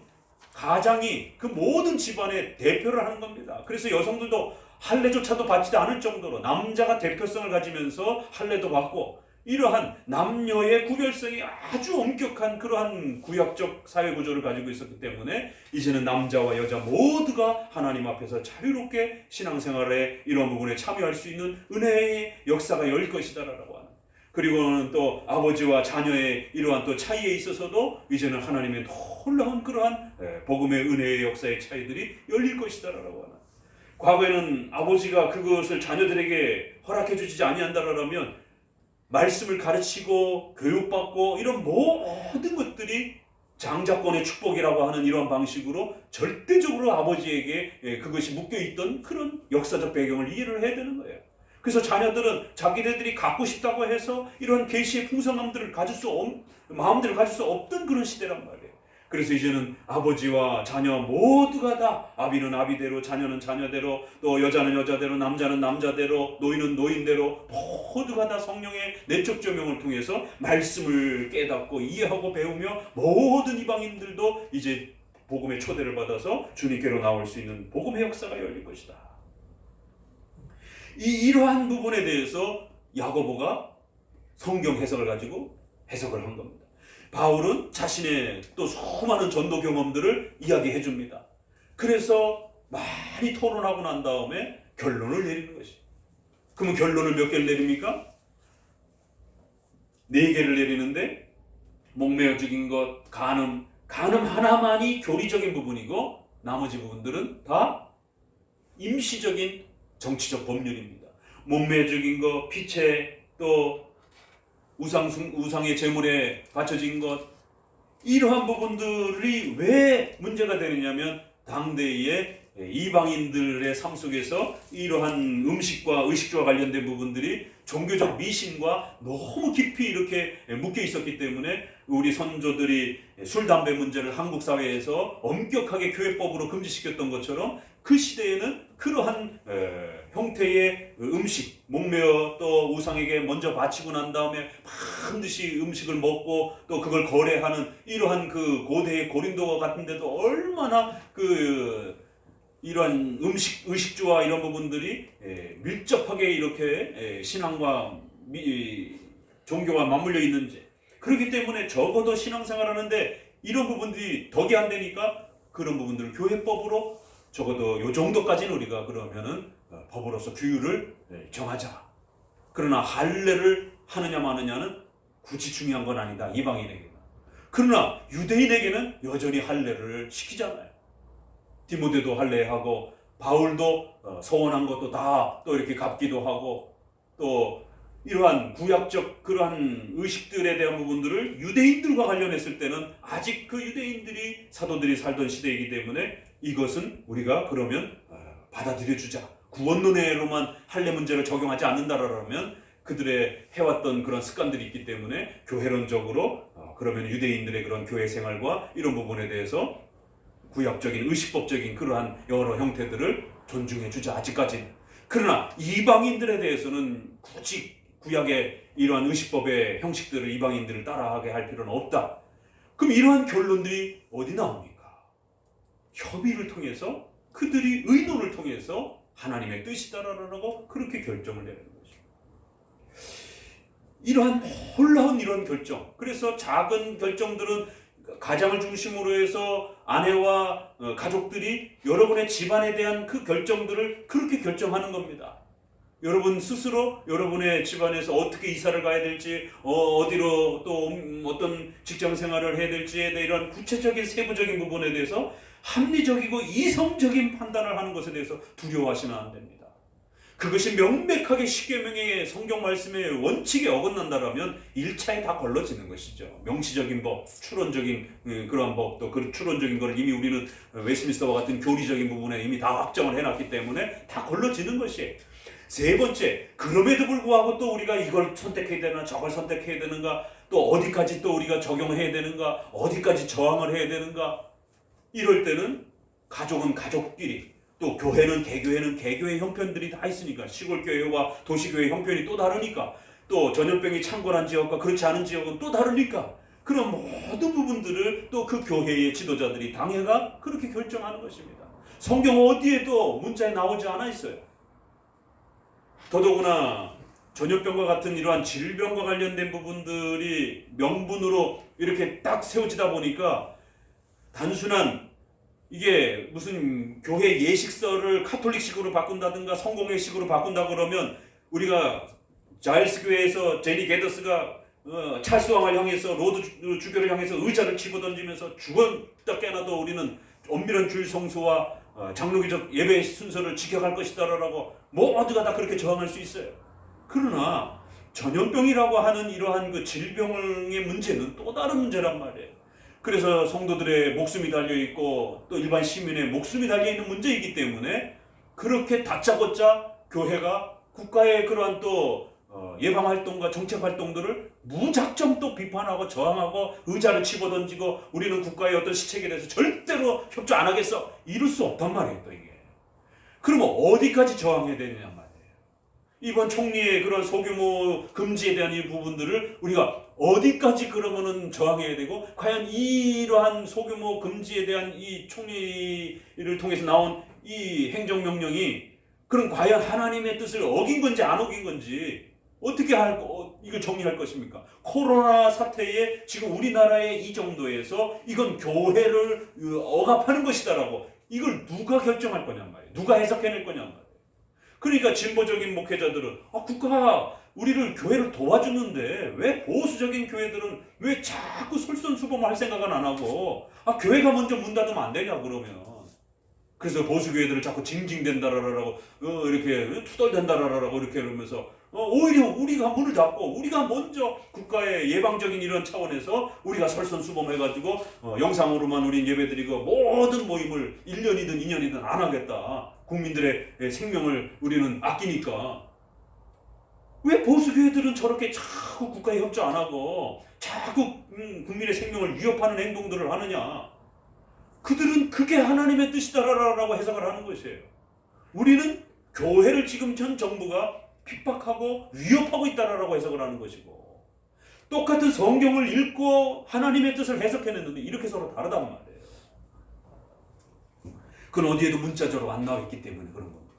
가장이 그 모든 집안의 대표를 하는 겁니다. 그래서 여성들도 할례조차도 받지도 않을 정도로 남자가 대표성을 가지면서 할례도 받고 이러한 남녀의 구별성이 아주 엄격한 그러한 구약적 사회 구조를 가지고 있었기 때문에 이제는 남자와 여자 모두가 하나님 앞에서 자유롭게 신앙생활에 이런 부분에 참여할 수 있는 은혜의 역사가 열릴 것이다라고 하는, 그리고는 또 아버지와 자녀의 이러한 또 차이에 있어서도 이제는 하나님의 놀라운 그러한 복음의 은혜의 역사의 차이들이 열릴 것이다라고 하는, 과거에는 아버지가 그것을 자녀들에게 허락해 주지 아니한다라면 말씀을 가르치고 교육받고 이런 모든 것들이 장자권의 축복이라고 하는 이런 방식으로 절대적으로 아버지에게 그것이 묶여있던 그런 역사적 배경을 이해를 해야 되는 거예요. 그래서 자녀들은 자기네들이 갖고 싶다고 해서 이런 계시의 풍성함들을 마음대로 가질 수 없던 그런 시대란 말이에요. 그래서 이제는 아버지와 자녀 모두가 다 아비는 아비대로, 자녀는 자녀대로, 또 여자는 여자대로, 남자는 남자대로, 노인은 노인대로 모두가 다 성령의 내적 조명을 통해서 말씀을 깨닫고 이해하고 배우며 모든 이방인들도 이제 복음의 초대를 받아서 주님께로 나올 수 있는 복음의 역사가 열릴 것이다. 이러한 부분에 대해서 야고보가 성경 해석을 가지고 해석을 한 겁니다. 바울은 자신의 또 수많은 전도 경험들을 이야기해 줍니다. 그래서 많이 토론하고 난 다음에 결론을 내리는 것이. 그러면 결론을 몇 개를 내립니까? 4개를 내리는데, 목매어 죽인 것, 간음 하나만이 교리적인 부분이고 나머지 부분들은 다 임시적인 정치적 법률입니다. 목매어 죽인 것, 피체, 또 우상의 제물에 바쳐진 것, 이러한 부분들이 왜 문제가 되느냐면 당대의 이방인들의 삶 속에서 이러한 음식과 의식주와 관련된 부분들이 종교적 미신과 너무 깊이 이렇게 묶여 있었기 때문에 우리 선조들이 술, 담배 문제를 한국 사회에서 엄격하게 교회법으로 금지시켰던 것처럼 그 시대에는 그러한 형태의 음식, 목매어 또 우상에게 먼저 바치고 난 다음에 반드시 음식을 먹고 또 그걸 거래하는 이러한 그 고대의 고린도 같은 데도 얼마나 이러한 의식주와 이런 부분들이 밀접하게 이렇게 신앙과 종교와 맞물려 있는지, 그렇기 때문에 적어도 신앙생활 하는데 이런 부분들이 덕이 안 되니까 그런 부분들을 교회법으로 적어도 요 정도까지는 우리가 그러면은 법으로서 규율을 정하자. 그러나 할례를 하느냐 마느냐는 굳이 중요한 건 아니다, 이방인에게는. 그러나 유대인에게는 여전히 할례를 시키잖아요. 디모데도 할례하고 바울도 서원한 것도 다 또 이렇게 갚기도 하고, 또 이러한 구약적 그러한 의식들에 대한 부분들을 유대인들과 관련했을 때는 아직 그 유대인들이 사도들이 살던 시대이기 때문에 이것은 우리가 그러면 받아들여주자. 구원론회로만 할례 문제를 적용하지 않는다라면 그들의 해왔던 그런 습관들이 있기 때문에 교회론적으로 그러면 유대인들의 그런 교회 생활과 이런 부분에 대해서 구약적인 의식법적인 그러한 여러 형태들을 존중해주자, 아직까지는. 그러나 이방인들에 대해서는 굳이 구약의 이러한 의식법의 형식들을 이방인들을 따라하게 할 필요는 없다. 그럼 이러한 결론들이 어디 나옵니까? 협의를 통해서, 그들이 의논을 통해서 하나님의 뜻이다라고 그렇게 결정을 내리는 것입니다. 이러한 놀라운 이런 결정, 그래서 작은 결정들은 가장을 중심으로 해서 아내와 가족들이 여러분의 집안에 대한 그 결정들을 그렇게 결정하는 겁니다. 여러분 스스로 여러분의 집안에서 어떻게 이사를 가야 될지, 어디로 또 어떤 직장 생활을 해야 될지에 대한 이런 구체적인 세부적인 부분에 대해서 합리적이고 이성적인 판단을 하는 것에 대해서 두려워하시면 안 됩니다. 그것이 명백하게 십계명의 성경 말씀의 원칙에 어긋난다라면 1차에 다 걸러지는 것이죠. 명시적인 법, 추론적인 그러한 법, 또 그 추론적인 것을 이미 우리는 웨스트민스터와 같은 교리적인 부분에 이미 다 확정을 해놨기 때문에 다 걸러지는 것이에요. 세 번째, 그럼에도 불구하고 또 우리가 이걸 선택해야 되나 저걸 선택해야 되는가, 또 어디까지 또 우리가 적용해야 되는가, 어디까지 저항을 해야 되는가, 이럴 때는 가족은 가족끼리, 또 교회는 개교의 형편들이 다 있으니까, 시골교회와 도시교회 형편이 또 다르니까, 또 전염병이 창궐한 지역과 그렇지 않은 지역은 또 다르니까, 그런 모든 부분들을 또 그 교회의 지도자들이 당회가 그렇게 결정하는 것입니다. 성경 어디에도 문자에 나오지 않아 있어요. 더더구나 전염병과 같은 이러한 질병과 관련된 부분들이 명분으로 이렇게 딱 세워지다 보니까 단순한 이게 무슨 교회 예식서를 카톨릭식으로 바꾼다든가 성공회식으로 바꾼다 그러면 우리가 자일스 교회에서 제니 게더스가 찰스 왕을 향해서 로드 주교를 향해서 의자를 집어던지면서 죽었다 깨나도 우리는 엄밀한 주일 성수와 장로기적 예배 순서를 지켜갈 것이다라고 모두가 다 그렇게 저항할 수 있어요. 그러나 전염병이라고 하는 이러한 그 질병의 문제는 또 다른 문제란 말이에요. 그래서 성도들의 목숨이 달려있고 또 일반 시민의 목숨이 달려있는 문제이기 때문에 그렇게 다짜고짜 교회가 국가의 그러한 또 예방활동과 정책활동들을 무작정 또 비판하고 저항하고 의자를 집어던지고 우리는 국가의 어떤 시책에 대해서 절대로 협조 안 하겠어 이럴 수 없단 말이에요. 또 이게 그러면 어디까지 저항해야 되느냐 말이에요. 이번 총리의 그런 소규모 금지에 대한 이 부분들을 우리가 어디까지 그러면은 저항해야 되고 과연 이러한 소규모 금지에 대한 이 총리를 통해서 나온 이 행정명령이 그럼 과연 하나님의 뜻을 어긴 건지 안 어긴 건지 어떻게 이걸 정리할 것입니까? 코로나 사태에 지금 우리나라의 이 정도에서 이건 교회를 억압하는 것이다라고 이걸 누가 결정할 거냔 말이에요. 누가 해석해낼 거냔 말이에요. 그러니까 진보적인 목회자들은 국가가 우리를 교회를 도와주는데 왜 보수적인 교회들은 왜 자꾸 솔선수범할 생각은 안 하고 교회가 먼저 문 닫으면 안 되냐 그러면 그래서 보수교회들을 자꾸 징징댄다라라고 이렇게 투덜댄다라라고 이렇게 이러면서 오히려 우리가 문을 닫고 우리가 먼저 국가의 예방적인 이런 차원에서 우리가 설선수범해가지고 영상으로만 우린 예배드리고 모든 모임을 1년이든 2년이든 안 하겠다. 국민들의 생명을 우리는 아끼니까. 왜 보수교회들은 저렇게 자꾸 국가에 협조 안 하고 자꾸 국민의 생명을 위협하는 행동들을 하느냐. 그들은 그게 하나님의 뜻이다라고 해석을 하는 것이에요. 우리는 교회를 지금 전 정부가 핍박하고 위협하고 있다라고 해석을 하는 것이고 똑같은 성경을 읽고 하나님의 뜻을 해석해냈는데 이렇게 서로 다르단 말이에요. 그건 어디에도 문자적으로 안 나와 있기 때문에 그런 겁니다.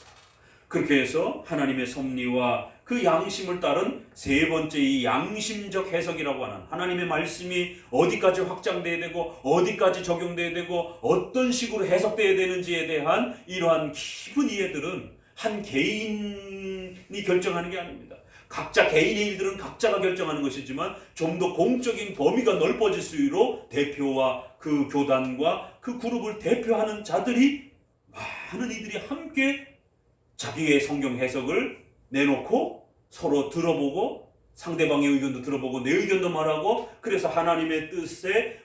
그렇게 해서 하나님의 섭리와 그 양심을 따른 세 번째 이 양심적 해석이라고 하는 하나님의 말씀이 어디까지 확장돼야 되고 어디까지 적용돼야 되고 어떤 식으로 해석돼야 되는지에 대한 이러한 깊은 이해들은 한 개인이 결정하는 게 아닙니다. 각자 개인의 일들은 각자가 결정하는 것이지만 좀 더 공적인 범위가 넓어질 수 있도록 대표와 그 교단과 그 그룹을 대표하는 자들이 많은 이들이 함께 자기의 성경 해석을 내놓고 서로 들어보고 상대방의 의견도 들어보고 내 의견도 말하고 그래서 하나님의 뜻의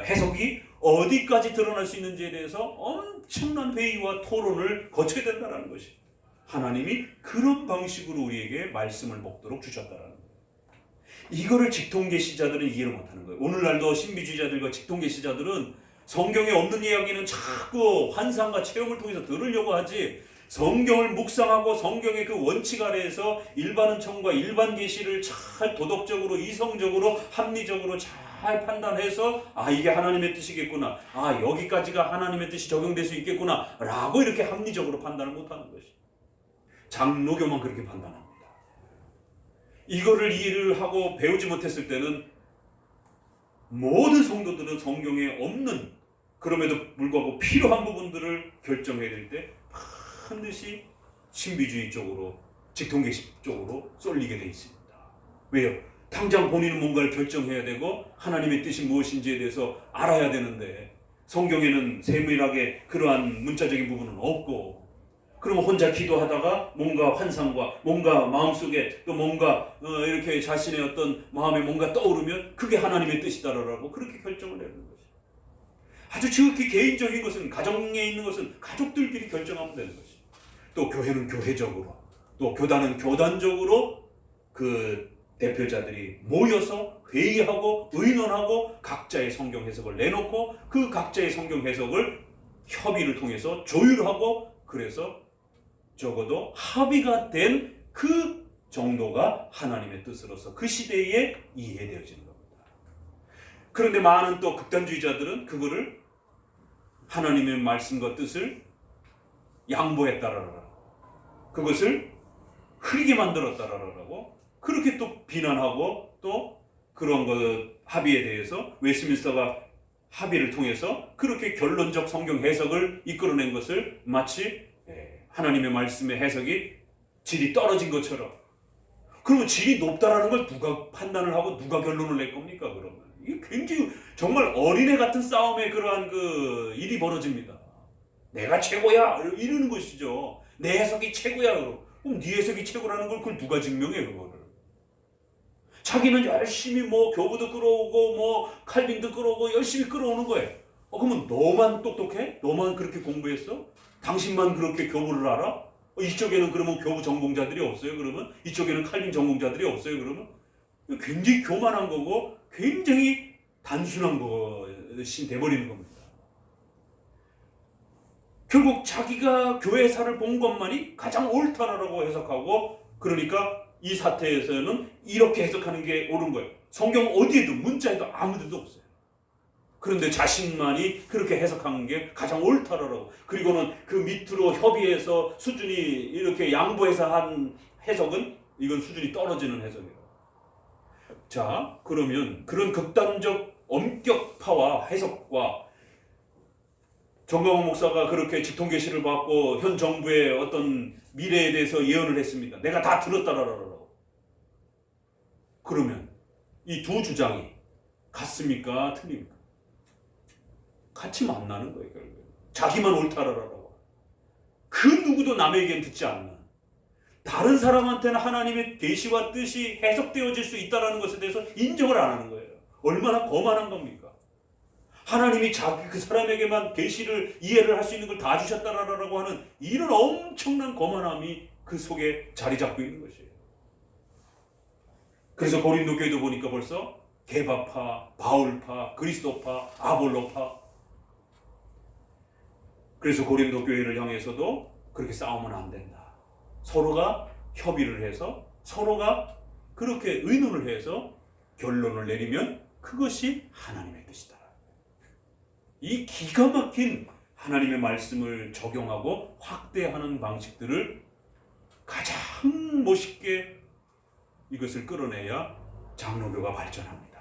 해석이 어디까지 드러날 수 있는지에 대해서 엄청난 회의와 토론을 거쳐야 된다는 것이 하나님이 그런 방식으로 우리에게 말씀을 먹도록 주셨다는 거예요. 이거를 직통계시자들은 이해를 못하는 거예요. 오늘날도 신비주의자들과 직통계시자들은 성경에 없는 이야기는 자꾸 환상과 체험을 통해서 들으려고 하지 성경을 묵상하고 성경의 그 원칙 아래에서 일반 은총과 일반 계시를 잘 도덕적으로 이성적으로 합리적으로 잘 판단해서 이게 하나님의 뜻이겠구나 여기까지가 하나님의 뜻이 적용될 수 있겠구나 라고 이렇게 합리적으로 판단을 못하는 것이 장로교만 그렇게 판단합니다. 이거를 이해를 하고 배우지 못했을 때는 모든 성도들은 성경에 없는 그럼에도 불구하고 필요한 부분들을 결정해야 될 때 반드시 신비주의 쪽으로 직통계시 쪽으로 쏠리게 돼 있습니다. 왜요? 당장 본인은 뭔가를 결정해야 되고 하나님의 뜻이 무엇인지에 대해서 알아야 되는데 성경에는 세밀하게 그러한 문자적인 부분은 없고 그러면 혼자 기도하다가 뭔가 환상과 뭔가 마음속에 또 뭔가 이렇게 자신의 어떤 마음에 뭔가 떠오르면 그게 하나님의 뜻이다라고 그렇게 결정을 내는 것이 아주 지극히 개인적인 것은 가정에 있는 것은 가족들끼리 결정하면 되는 것이 또 교회는 교회적으로 또 교단은 교단적으로 그 대표자들이 모여서 회의하고 의논하고 각자의 성경 해석을 내놓고 그 각자의 성경 해석을 협의를 통해서 조율하고 그래서 적어도 합의가 된 그 정도가 하나님의 뜻으로서 그 시대에 이해되어지는 겁니다. 그런데 많은 또 극단주의자들은 그거를 하나님의 말씀과 뜻을 양보했다라라 그것을 흐리게 만들었다라고 그렇게 또 비난하고 또 그런 것 합의에 대해서 웨스민스터가 합의를 통해서 그렇게 결론적 성경 해석을 이끌어낸 것을 마치 하나님의 말씀의 해석이 질이 떨어진 것처럼. 그러면 질이 높다라는 걸 누가 판단을 하고 누가 결론을 낼 겁니까? 그러면 이게 굉장히 정말 어린애 같은 싸움의 그러한 그 일이 벌어집니다. 내가 최고야 이러는 것이죠. 내 해석이 최고야. 그럼 네 해석이 최고라는 걸 그걸 누가 증명해 그거를? 자기는 열심히 뭐 교부도 끌어오고 뭐 칼빈도 끌어오고 열심히 끌어오는 거예요. 그러면 너만 똑똑해? 너만 그렇게 공부했어? 당신만 그렇게 교부를 알아? 이쪽에는 그러면 교부 전공자들이 없어요? 그러면 이쪽에는 칼빈 전공자들이 없어요? 그러면 굉장히 교만한 거고 굉장히 단순한 것이 돼버리는 겁니다. 결국 자기가 교회사를 본 것만이 가장 옳다라고 해석하고, 그러니까 이 사태에서는 이렇게 해석하는 게 옳은 거예요. 성경 어디에도 문자에도 아무데도 없어요. 그런데 자신만이 그렇게 해석하는 게 가장 옳다라고. 그리고는 그 밑으로 협의해서 수준이 이렇게 양보해서 한 해석은 이건 수준이 떨어지는 해석이에요. 자, 그러면 그런 극단적 엄격파와 해석과 정광훈 목사가 그렇게 직통계시를 받고 현 정부의 어떤 미래에 대해서 예언을 했습니다. 내가 다 들었다라고. 그러면 이 두 주장이 같습니까? 틀립니까? 같이 만나는 거예요. 결국. 자기만 옳다라고. 그 누구도 남의 의견 듣지 않는, 다른 사람한테는 하나님의 계시와 뜻이 해석되어질 수 있다는 것에 대해서 인정을 안 하는 거예요. 얼마나 거만한 겁니까? 하나님이 자기 그 사람에게만 계시를 이해를 할 수 있는 걸 다 주셨다라고 하는 이런 엄청난 거만함이 그 속에 자리 잡고 있는 것이에요. 그래서 고린도 교회도 보니까 벌써 게바파, 바울파, 그리스도파, 아볼로파. 그래서 고린도 교회를 향해서도 그렇게 싸우면 안 된다. 서로가 협의를 해서 서로가 그렇게 의논을 해서 결론을 내리면 그것이 하나님의 뜻이다. 이 기가 막힌 하나님의 말씀을 적용하고 확대하는 방식들을 가장 멋있게 이것을 끌어내야 장로교가 발전합니다.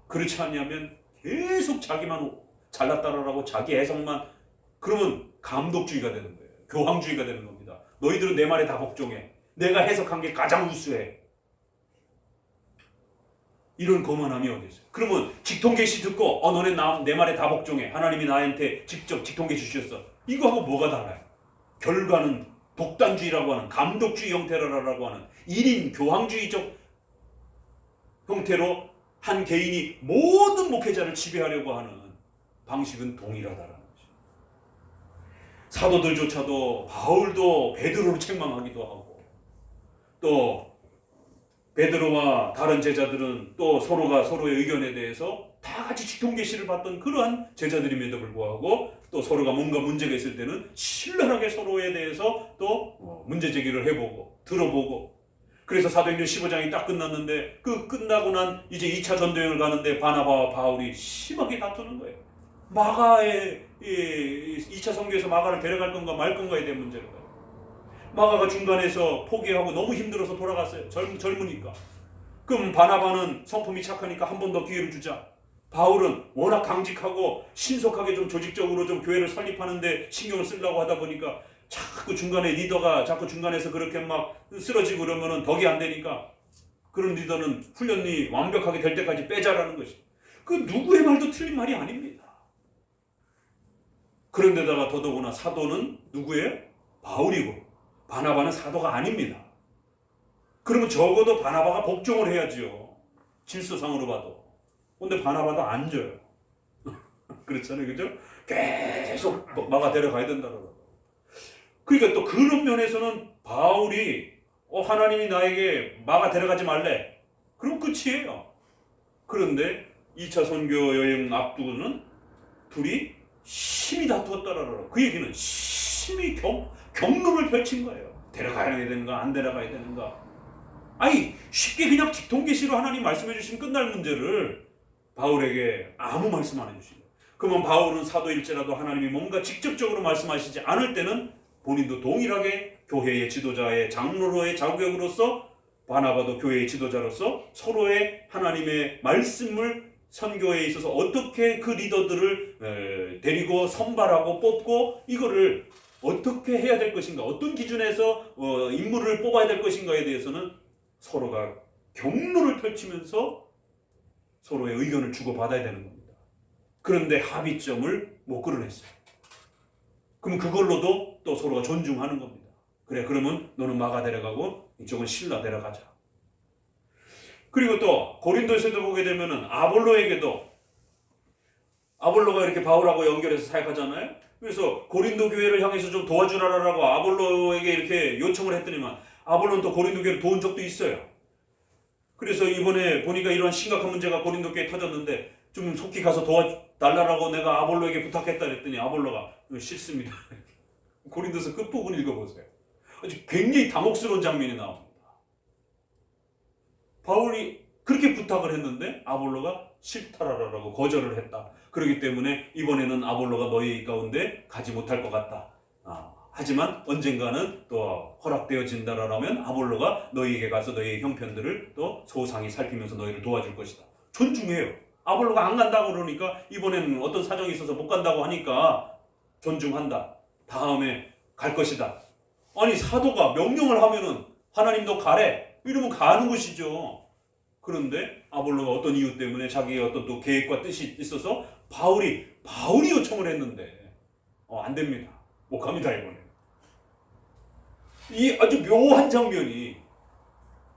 그렇지 않냐면 계속 자기만 잘났다라고 자기 해석만, 그러면 감독주의가 되는 거예요. 교황주의가 되는 겁니다. 너희들은 내 말에 다 복종해. 내가 해석한 게 가장 우수해. 이런 거만함이 어디 있어요? 그러면 직통계시 듣고 너네 내 말에 다 복종해. 하나님이 나한테 직접 직통계시 주셨어. 이거하고 뭐가 달라요? 결과는 독단주의라고 하는 감독주의 형태라고 하는 1인 교황주의적 형태로 한 개인이 모든 목회자를 지배하려고 하는 방식은 동일하다라는 거죠. 사도들조차도 바울도 베드로를 책망하기도 하고, 또 베드로와 다른 제자들은 또 서로가 서로의 의견에 대해서 다 같이 직통계시를 받던 그러한 제자들임에도 불구하고 또 서로가 뭔가 문제가 있을 때는 신랄하게 서로에 대해서 또 문제 제기를 해보고 들어보고. 그래서 사도행전 15장이 딱 끝났는데 그 끝나고 난 이제 2차 전도여행을 가는데 바나바와 바울이 심하게 다투는 거예요. 마가의 2차 선교에서 마가를 데려갈 건가 말 건가에 대한 문제를 가요. 마가가 중간에서 포기하고 너무 힘들어서 돌아갔어요. 젊으니까. 그럼 바나바는 성품이 착하니까 한 번 더 기회를 주자. 바울은 워낙 강직하고 신속하게 좀 조직적으로 좀 교회를 설립하는데 신경을 쓰려고 하다 보니까 자꾸 중간에 리더가 자꾸 중간에서 그렇게 막 쓰러지고 그러면은 덕이 안 되니까 그런 리더는 훈련이 완벽하게 될 때까지 빼자라는 것이. 그 누구의 말도 틀린 말이 아닙니다. 그런데다가 더더구나 사도는 누구예요? 바울이고 바나바는 사도가 아닙니다. 그러면 적어도 바나바가 복종을 해야지요. 질서상으로 봐도. 근데 바나바도 안 줘요. 그렇잖아요. 그죠? 계속 마가 데려가야 된다고. 그러니까 또 그런 면에서는 바울이 하나님이 나에게 마가 데려가지 말래. 그럼 끝이에요. 그런데 2차 선교 여행 앞두고는 둘이 심히 다투었다라고. 그 얘기는 심히 경론을 펼친 거예요. 데려가야 되는가 안 데려가야 되는가. 아니 쉽게 그냥 직통계시로 하나님 말씀해 주시면 끝날 문제를 바울에게 아무 말씀 안 해주시고, 그러면 바울은 사도일지라도 하나님이 뭔가 직접적으로 말씀하시지 않을 때는 본인도 동일하게 교회의 지도자의 장로로의 자격으로서 바나바도 교회의 지도자로서 서로의 하나님의 말씀을 선교에 있어서 어떻게 그 리더들을 데리고 선발하고 뽑고 이거를 어떻게 해야 될 것인가, 어떤 기준에서 인물을 뽑아야 될 것인가에 대해서는 서로가 경로를 펼치면서 서로의 의견을 주고받아야 되는 겁니다. 그런데 합의점을 못 끌어냈어요. 그럼 그걸로도 또 서로가 존중하는 겁니다. 그래, 그러면 너는 마가 데려가고 이쪽은 실라 데려가자. 그리고 또 고린도에서도 보게 되면은 아볼로에게도, 아볼로가 이렇게 바울하고 연결해서 사역하잖아요. 그래서 고린도 교회를 향해서 좀 도와주라라고 아볼로에게 이렇게 요청을 했더니만 아볼로는 또 고린도 교회를 도운 적도 있어요. 그래서 이번에 보니까 이러한 심각한 문제가 고린도 교회에 터졌는데 좀 속히 가서 도와달라고 내가 아볼로에게 부탁했다 그랬더니 아볼로가 싫습니다. 고린도서 끝부분 읽어보세요. 아주 굉장히 당혹스러운 장면이 나옵니다. 바울이 그렇게 부탁을 했는데 아볼로가 싫다라고 거절을 했다. 그렇기 때문에 이번에는 아볼로가 너희 가운데 가지 못할 것 같다. 하지만 언젠가는 또 허락되어진다라면 아볼로가 너희에게 가서 너희의 형편들을 또 소상히 살피면서 너희를 도와줄 것이다. 존중해요. 아볼로가 안 간다고 그러니까 이번에는 어떤 사정이 있어서 못 간다고 하니까 존중한다. 다음에 갈 것이다. 아니 사도가 명령을 하면은 하나님도 가래 이러면 가는 것이죠. 그런데 아볼로가 어떤 이유 때문에 자기의 어떤 또 계획과 뜻이 있어서 바울이 요청을 했는데 안 됩니다. 못 갑니다. 이번에 이 아주 묘한 장면이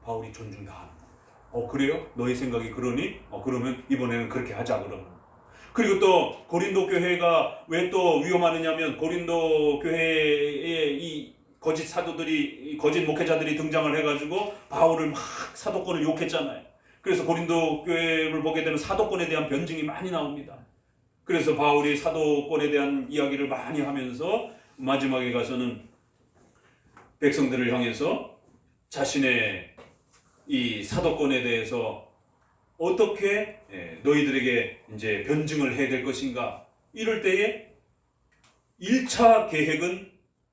바울이 존중 다 하는 겁니다. 그래요? 너희 생각이 그러니? 그러면 이번에는 그렇게 하자 그러면. 그리고 또 고린도 교회가 왜 또 위험하느냐면 고린도 교회에 이 거짓 사도들이, 거짓 목회자들이 등장을 해가지고 바울을 막 사도권을 욕했잖아요. 그래서 고린도 교회를 보게 되면 사도권에 대한 변증이 많이 나옵니다. 그래서 바울이 사도권에 대한 이야기를 많이 하면서 마지막에 가서는 백성들을 향해서 자신의 이 사도권에 대해서 어떻게 너희들에게 이제 변증을 해야 될 것인가. 이럴 때에 1차 계획은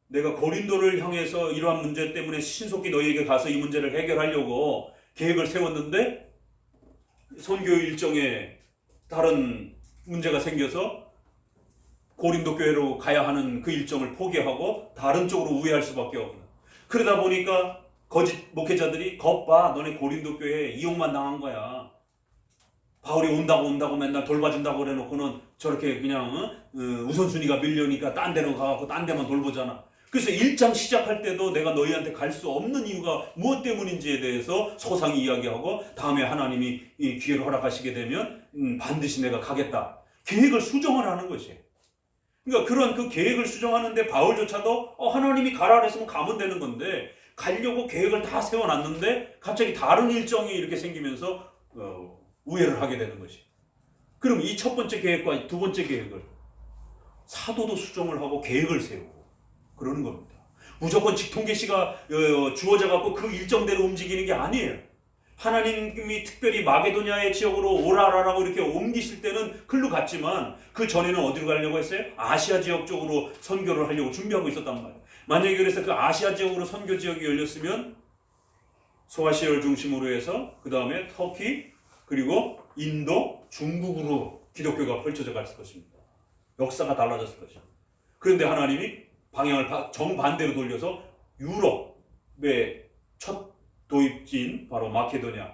내가 고린도를 향해서 이러한 문제 때문에 신속히 너희에게 가서 이 문제를 해결하려고 계획을 세웠는데 선교 일정에 다른 문제가 생겨서 고린도 교회로 가야 하는 그 일정을 포기하고 다른 쪽으로 우회할 수밖에 없는. 그러다 보니까 거짓 목회자들이 겁봐 너네 고린도 교회에 이용만 당한 거야. 바울이 온다고 맨날 돌봐준다고 그래놓고는 저렇게 그냥 우선순위가 밀려니까 딴 데로 가갖고 딴 데만 돌보잖아. 그래서 1장 시작할 때도 내가 너희한테 갈 수 없는 이유가 무엇 때문인지에 대해서 소상히 이야기하고 다음에 하나님이 이 기회를 허락하시게 되면 반드시 내가 가겠다. 계획을 수정을 하는 것이에요. 그러니까 그런 그 계획을 수정하는데 바울조차도 하나님이 가라 그랬으면 가면 되는 건데 가려고 계획을 다 세워놨는데 갑자기 다른 일정이 이렇게 생기면서 우회를 하게 되는 것이. 그럼 이 첫 번째 계획과 두 번째 계획을 사도도 수정을 하고 계획을 세우고 그러는 겁니다. 무조건 직통계시가 주어져 갖고 그 일정대로 움직이는 게 아니에요. 하나님이 특별히 마게도냐의 지역으로 오라라라고 이렇게 옮기실 때는 글로 갔지만 그 전에는 어디로 가려고 했어요? 아시아 지역 쪽으로 선교를 하려고 준비하고 있었단 말이에요. 만약에 그래서 그 아시아 지역으로 선교 지역이 열렸으면 소아시아를 중심으로 해서 그 다음에 터키 그리고 인도, 중국으로 기독교가 펼쳐져 갔을 것입니다. 역사가 달라졌을 것입니다. 그런데 하나님이 방향을 정반대로 돌려서 유럽의 첫 도입지인 바로 마케도냐,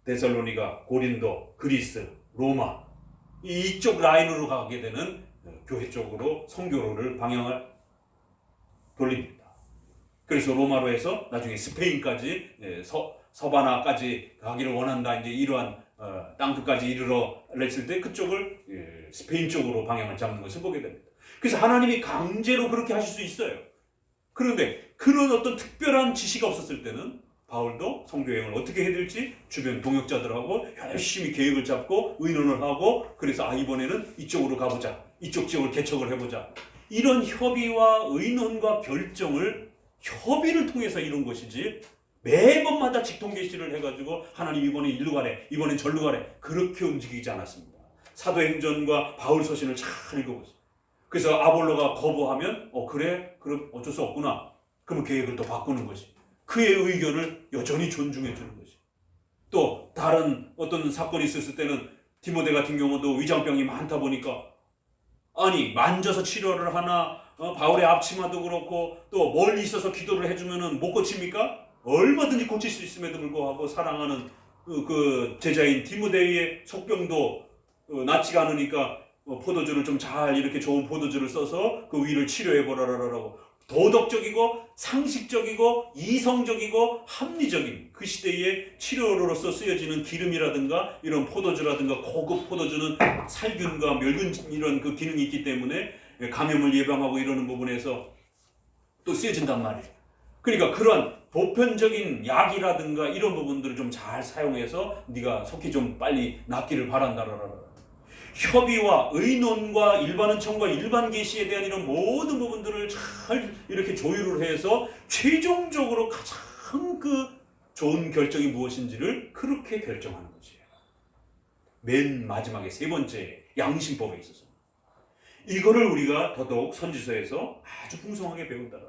데살로니가, 고린도, 그리스, 로마 이쪽 라인으로 가게 되는 교회 쪽으로 선교를 방향을 돌립니다. 그래서 로마로 해서 나중에 스페인까지 서바나까지 가기를 원한다. 이제 이러한 땅끝까지 이르러 했을 때 그쪽을 스페인 쪽으로 방향을 잡는 것을 보게 됩니다. 그래서 하나님이 강제로 그렇게 하실 수 있어요. 그런데 그런 어떤 특별한 지시가 없었을 때는 바울도 선교 여행을 어떻게 해야 될지 주변 동역자들하고 열심히 계획을 잡고 의논을 하고 그래서 이번에는 이쪽으로 가보자. 이쪽 지역을 개척을 해보자. 이런 협의와 의논과 결정을 협의를 통해서 이룬 것이지 매번마다 직통계시를 해가지고 하나님 이번에 일로 가래 이번엔 절로 가래 그렇게 움직이지 않았습니다. 사도행전과 바울서신을 잘 읽어보세요. 그래서 아볼로가 거부하면 그래? 그럼 어쩔 수 없구나. 그러면 계획을 또 바꾸는 거지. 그의 의견을 여전히 존중해 주는 거지. 또 다른 어떤 사건이 있었을 때는 디모데 같은 경우도 위장병이 많다 보니까 아니 만져서 치료를 하나 바울의 앞치마도 그렇고 또 멀리 있어서 기도를 해주면은 못 고칩니까? 얼마든지 고칠 수 있음에도 불구하고 사랑하는 그 제자인 디모데의 속병도 낫지가 않으니까 포도주를 좀 잘 이렇게 좋은 포도주를 써서 그 위를 치료해보라라고 도덕적이고 상식적이고 이성적이고 합리적인 그 시대의 치료로서 쓰여지는 기름이라든가 이런 포도주라든가 고급 포도주는 살균과 멸균 이런 그 기능이 있기 때문에 감염을 예방하고 이러는 부분에서 또 쓰여진단 말이에요. 그러니까 그런 보편적인 약이라든가 이런 부분들을 좀 잘 사용해서 네가 속히 좀 빨리 낫기를 바란다라라. 협의와 의논과 일반 은총과 일반 계시에 대한 이런 모든 부분들을 잘 이렇게 조율을 해서 최종적으로 가장 그 좋은 결정이 무엇인지를 그렇게 결정하는 거지. 맨 마지막에 세 번째 양심법에 있어서 이거를 우리가 더더욱 선지서에서 아주 풍성하게 배운다는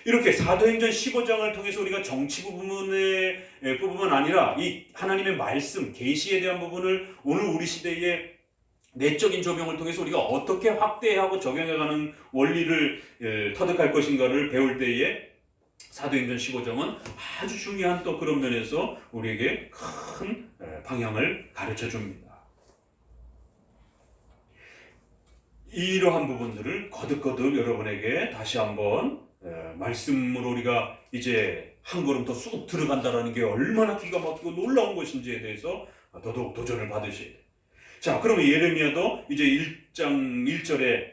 이렇게 사도행전 15장을 통해서 우리가 정치 부분뿐만 아니라 이 하나님의 말씀, 계시에 대한 부분을 오늘 우리 시대의 내적인 적용을 통해서 우리가 어떻게 확대하고 적용해가는 원리를 터득할 것인가를 배울 때에 사도행전 15장은 아주 중요한 또 그런 면에서 우리에게 큰 방향을 가르쳐 줍니다. 이러한 부분들을 거듭거듭 여러분에게 다시 한번 말씀으로 우리가 이제 한 걸음 더 쑥 들어간다는 게 얼마나 기가 막히고 놀라운 것인지에 대해서 더더욱 도전을 받으셔야 돼요. 자, 그러면 예레미야도 이제 1장 1절에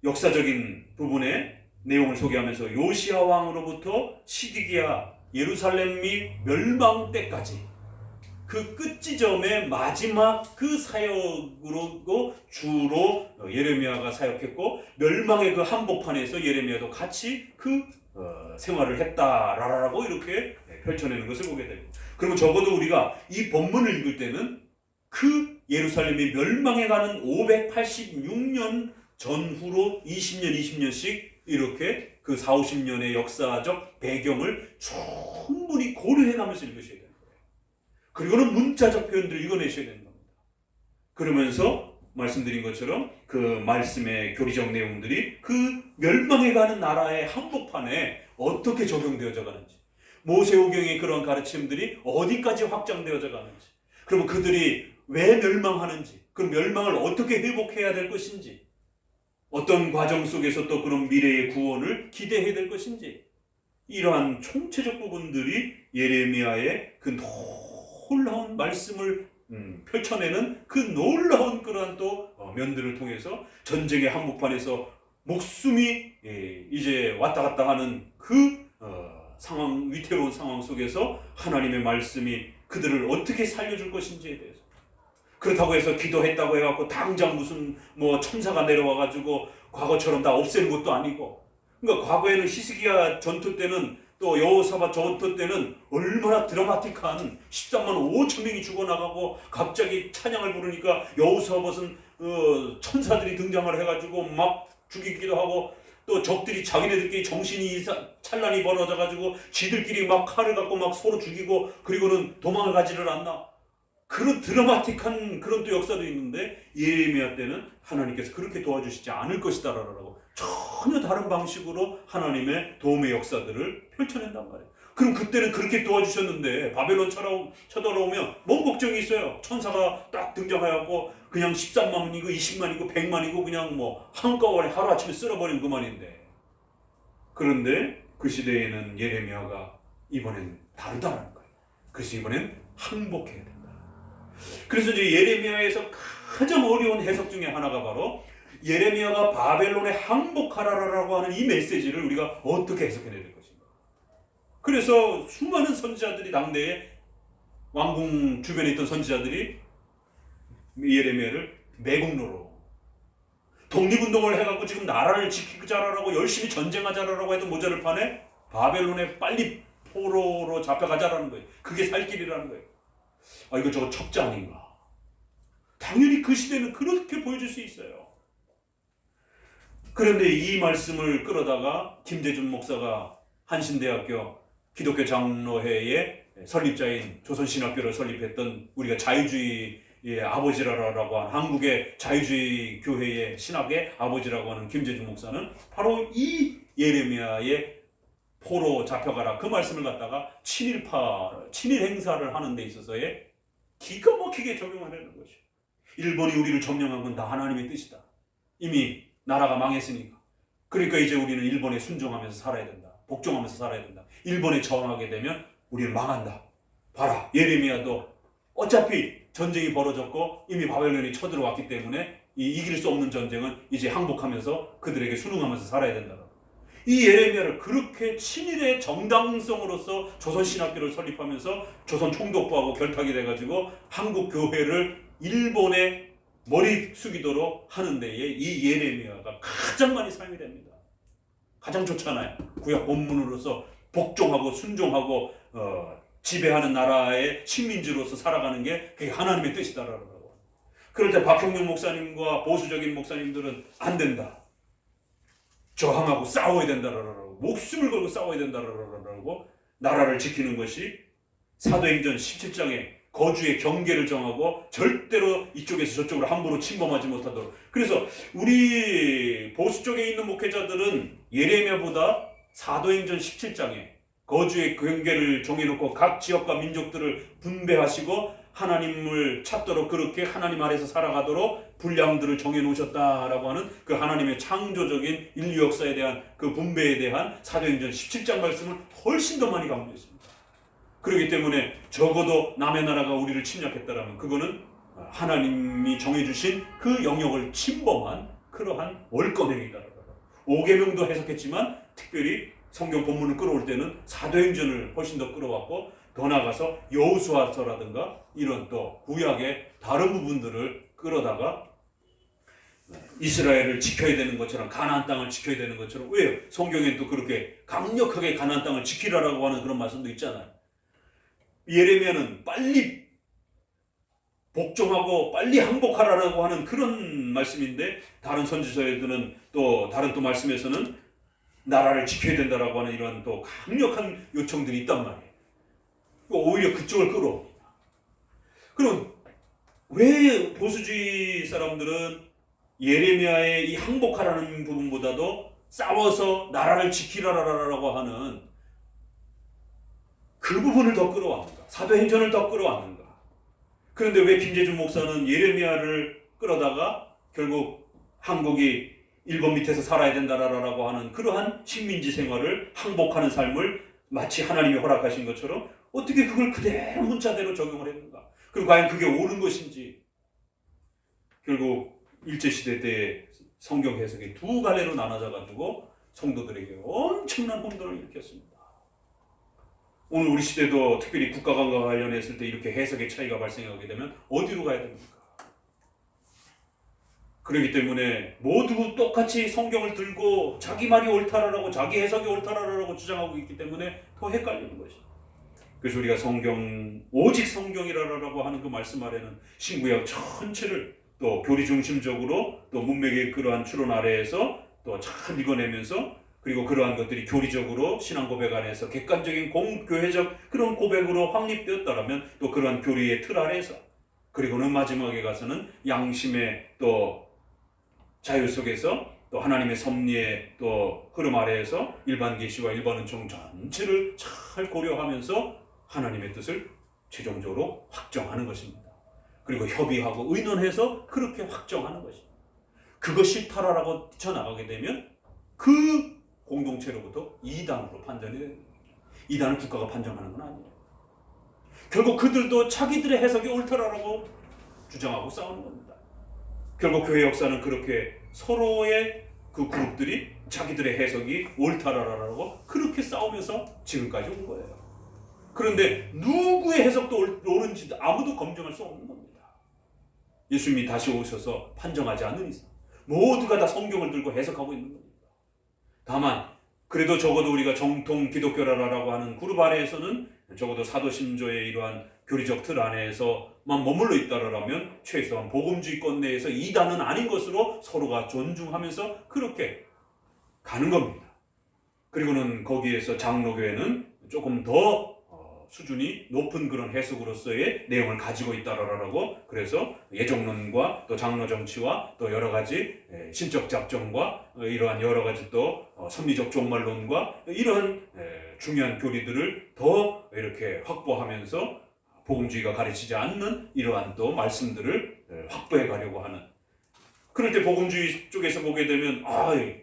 역사적인 부분의 내용을 소개하면서 요시야 왕으로부터 시디기야 예루살렘 및 멸망 때까지 그 끝지점의 마지막 그 사역으로 주로 예레미야가 사역했고 멸망의 그 한복판에서 예레미야도 같이 그 생활을 했다라고 이렇게 펼쳐내는 것을 보게 됩니다. 그러면 적어도 우리가 이 본문을 읽을 때는 그 예루살렘이 멸망해가는 586년 전후로 20년씩 이렇게 그 40~50년의 역사적 배경을 충분히 고려해가면서 읽으셔야 돼요. 그리고는 문자적 표현들을 읽어내셔야 되는 겁니다. 그러면서 말씀드린 것처럼 그 말씀의 교리적 내용들이 그 멸망해가는 나라의 한복판에 어떻게 적용되어져 가는지, 모세오경의 그런 가르침들이 어디까지 확장되어져 가는지, 그러면 그들이 왜 멸망하는지, 그 멸망을 어떻게 회복해야 될 것인지, 어떤 과정 속에서 또 그런 미래의 구원을 기대해야 될 것인지, 이러한 총체적 부분들이 예레미야의 그 놀라운 말씀을 펼쳐내는 그 놀라운 그러한 또 면들을 통해서 전쟁의 한복판에서 목숨이 이제 왔다 갔다 하는 그 상황, 위태로운 상황 속에서 하나님의 말씀이 그들을 어떻게 살려줄 것인지에 대해서, 그렇다고 해서 기도했다고 해갖고 당장 무슨 뭐 천사가 내려와가지고 과거처럼 다 없애는 것도 아니고, 그러니까 과거에는 히스기야 전투 때는 또 여호사밧 전투 때는 얼마나 드라마틱한 13만 5천 명이 죽어나가고 갑자기 찬양을 부르니까 여호사밧은 천사들이 등장을 해가지고 막 죽이기도 하고, 또 적들이 자기네들끼리 정신이 찬란히 벌어져가지고 지들끼리 막 칼을 갖고 막 서로 죽이고 그리고는 도망을 가지를 않나. 그런 드라마틱한 그런 또 역사도 있는데 예레미야 때는 하나님께서 그렇게 도와주시지 않을 것이다라고 전혀 다른 방식으로 하나님의 도움의 역사들을 펼쳐낸단 말이에요. 그럼 그때는 그렇게 도와주셨는데 바벨론 쳐들어오면 뭔 걱정이 있어요? 천사가 딱 등장해갖고 그냥 13만이고 20만이고 100만이고 그냥 뭐 한꺼번에 하루아침에 쓸어버리는 그만인데, 그런데 그 시대에는 예레미야가 이번엔 다르다는 거예요. 그래서 이번엔 항복해야 된다. 그래서 이제 예레미야에서 가장 어려운 해석 중에 하나가 바로 예레미야가 바벨론에 항복하라라고 하는 이 메시지를 우리가 어떻게 해석해내야 될 것인가. 그래서 수많은 선지자들이, 당대에 왕궁 주변에 있던 선지자들이 예레미야를 매국노로 독립운동을 해갖고 지금 나라를 지키자라고 열심히 전쟁하자라고 해도 모자를 판에 바벨론에 빨리 포로로 잡혀가자라는 거예요. 그게 살 길이라는 거예요. 아, 이거 저거 첩자 아닌가? 당연히 그 시대는 그렇게 보여줄 수 있어요. 그런데 이 말씀을 끌어다가 김재준 목사가 한신대학교 기독교 장로회의 설립자인 조선신학교를 설립했던, 우리가 자유주의의 아버지라고 하는, 한국의 자유주의 교회의 신학의 아버지라고 하는 김재준 목사는 바로 이 예레미야의 포로 잡혀가라 그 말씀을 갖다가 친일 행사를 하는 데 있어서의 기가 막히게 적용하려는 것이요. 일본이 우리를 점령한 건 다 하나님의 뜻이다. 이미 나라가 망했으니까. 그러니까 이제 우리는 일본에 순종하면서 살아야 된다. 복종하면서 살아야 된다. 일본에 저항하게 되면 우리는 망한다. 봐라, 예레미야도 어차피 전쟁이 벌어졌고 이미 바벨론이 쳐들어왔기 때문에 이 이길 수 없는 전쟁은 이제 항복하면서 그들에게 순응하면서 살아야 된다. 이 예레미야를 그렇게 친일의 정당성으로서 조선신학교를 설립하면서 조선 총독부하고 결탁이 돼가지고 한국 교회를 일본에 머리 숙이도록 하는 데에 이 예레미야가 가장 많이 사용이 됩니다. 가장 좋잖아요. 구약 본문으로서 복종하고 순종하고 지배하는 나라의 식민지로서 살아가는 게 그게 하나님의 뜻이다라고. 그럴 때 박형룡 목사님과 보수적인 목사님들은 안 된다. 저항하고 싸워야 된다라고, 목숨을 걸고 싸워야 된다라고 나라를 지키는 것이 사도행전 17장에 거주의 경계를 정하고 절대로 이쪽에서 저쪽으로 함부로 침범하지 못하도록. 그래서 우리 보수 쪽에 있는 목회자들은 예레미야보다 사도행전 17장에 거주의 경계를 정해놓고 각 지역과 민족들을 분배하시고 하나님을 찾도록, 그렇게 하나님 아래서 살아가도록 분량들을 정해놓으셨다라고 하는 그 하나님의 창조적인 인류 역사에 대한 그 분배에 대한 사도행전 17장 말씀을 훨씬 더 많이 강조했습니다. 그렇기 때문에 적어도 남의 나라가 우리를 침략했다라면 그거는 하나님이 정해주신 그 영역을 침범한 그러한 월권행위다라고. 5계명도 해석했지만 특별히 성경 본문을 끌어올 때는 사도행전을 훨씬 더 끌어왔고, 더 나아가서 여호수아서라든가 이런 또 구약의 다른 부분들을 끌어다가 이스라엘을 지켜야 되는 것처럼, 가나안 땅을 지켜야 되는 것처럼. 왜요? 성경엔 또 그렇게 강력하게 가나안 땅을 지키라라고 하는 그런 말씀도 있잖아요. 예레미야는 빨리 복종하고 빨리 항복하라라고 하는 그런 말씀인데, 다른 선지서에는 또 다른 또 말씀에서는 나라를 지켜야 된다라고 하는 이런 또 강력한 요청들이 있단 말이에요. 오히려 그쪽을 끌어옵니다. 그럼 왜 보수주의 사람들은 예레미야의 이 항복하라는 부분보다도 싸워서 나라를 지키라라고 하는 그 부분을 더 끌어왔는가? 사도행전을 더 끌어왔는가? 그런데 왜 김재준 목사는 예레미야를 끌어다가 결국 한국이 일본 밑에서 살아야 된다라고 하는 그러한 식민지 생활을 항복하는 삶을 마치 하나님이 허락하신 것처럼 어떻게 그걸 그대로 문자대로 적용을 했는가? 그리고 과연 그게 옳은 것인지. 결국 일제시대 때 성경 해석이 두 갈래로 나눠져 가지고 성도들에게 엄청난 혼돈을 일으켰습니다. 오늘 우리 시대도 특별히 국가관과 관련했을 때 이렇게 해석의 차이가 발생하게 되면 어디로 가야 됩니까? 그렇기 때문에 모두 똑같이 성경을 들고 자기 말이 옳다라고, 자기 해석이 옳다라고 주장하고 있기 때문에 더 헷갈리는 것입니다. 그래서 우리가 성경, 오직 성경이라고 하는 그 말씀 아래는 신구약 전체를 또 교리 중심적으로 또 문맥의 그러한 추론 아래에서 또 잘 읽어내면서, 그리고 그러한 것들이 교리적으로 신앙 고백 안에서 객관적인 공교회적 그런 고백으로 확립되었다면 또 그러한 교리의 틀 아래에서, 그리고는 마지막에 가서는 양심의 또 자유 속에서 또 하나님의 섭리의 또 흐름 아래에서 일반 계시와 일반 은총 전체를 잘 고려하면서 하나님의 뜻을 최종적으로 확정하는 것입니다. 그리고 협의하고 의논해서 그렇게 확정하는 것입니다. 그것이 타라라고 뛰쳐나가게 되면 그 공동체로부터 이단으로 판정이 됩니다. 이단을 국가가 판정하는 건 아니에요. 결국 그들도 자기들의 해석이 옳다라고 주장하고 싸우는 겁니다. 결국 교회 역사는 그렇게 서로의 그 그룹들이 자기들의 해석이 옳다라고 그렇게 싸우면서 지금까지 온 거예요. 그런데 누구의 해석도 옳은지 아무도 검증할 수 없는 겁니다. 예수님이 다시 오셔서 판정하지 않는 이상 모두가 다 성경을 들고 해석하고 있는 겁니다. 다만 그래도 적어도 우리가 정통 기독교라고 하는 그룹 안에서는 적어도 사도신조의 이러한 교리적 틀 안에서 것으로만 머물러 있다라면 최소한 복음주의권 내에서 이단은 아닌 것으로 서로가 존중하면서 그렇게 가는 겁니다. 그리고는 거기에서 장로교회는 조금 더 수준이 높은 그런 해석으로서의 내용을 가지고 있다라고, 그래서 예정론과 또 장로 정치와 또 여러 가지 신적 작정과 이러한 여러 가지 또 섭리적 종말론과 이러한 중요한 교리들을 더 이렇게 확보하면서 복음주의가 가르치지 않는 이러한 또 말씀들을 확보해 가려고 하는, 그럴 때 복음주의 쪽에서 보게 되면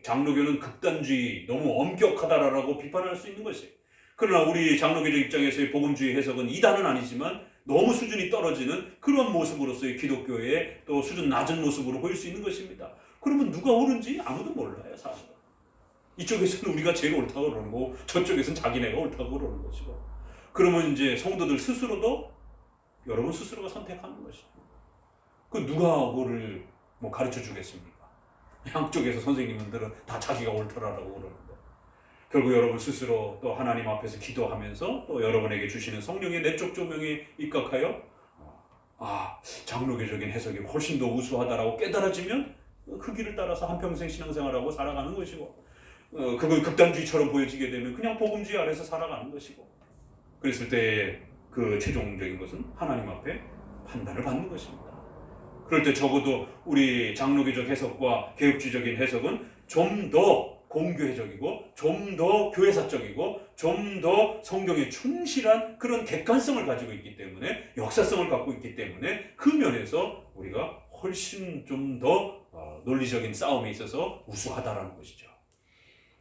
장로교는 극단주의 너무 엄격하다라고 비판할 수 있는 것이에요. 그러나 우리 장로교적 입장에서의 복음주의 해석은 이단은 아니지만 너무 수준이 떨어지는 그런 모습으로서의 기독교의 또 수준 낮은 모습으로 보일 수 있는 것입니다. 그러면 누가 옳은지 아무도 몰라요, 사실. 이쪽에서는 우리가 제일 옳다고 그러는 거고 저쪽에서는 자기네가 옳다고 그러는 것이고, 그러면 이제 성도들 스스로도 여러분 스스로가 선택하는 것이죠. 그 누가 그거를 뭐 가르쳐 주겠습니까? 양쪽에서 선생님들은 다 자기가 옳더라라고 그러는데, 결국 여러분 스스로 또 하나님 앞에서 기도하면서 또 여러분에게 주시는 성령의 내적 조명에 입각하여 장로교적인 해석이 훨씬 더 우수하다라고 깨달아지면 그 길을 따라서 한평생 신앙생활하고 살아가는 것이고, 그걸 극단주의처럼 보여지게 되면 그냥 복음주의 아래서 살아가는 것이고, 그랬을 때 그 최종적인 것은 하나님 앞에 판단을 받는 것입니다. 그럴 때 적어도 우리 장로교적 해석과 개혁주의적인 해석은 좀 더 공교회적이고 좀 더 교회사적이고 좀 더 성경에 충실한 그런 객관성을 가지고 있기 때문에, 역사성을 갖고 있기 때문에 그 면에서 우리가 훨씬 좀 더 논리적인 싸움에 있어서 우수하다라는 것이죠.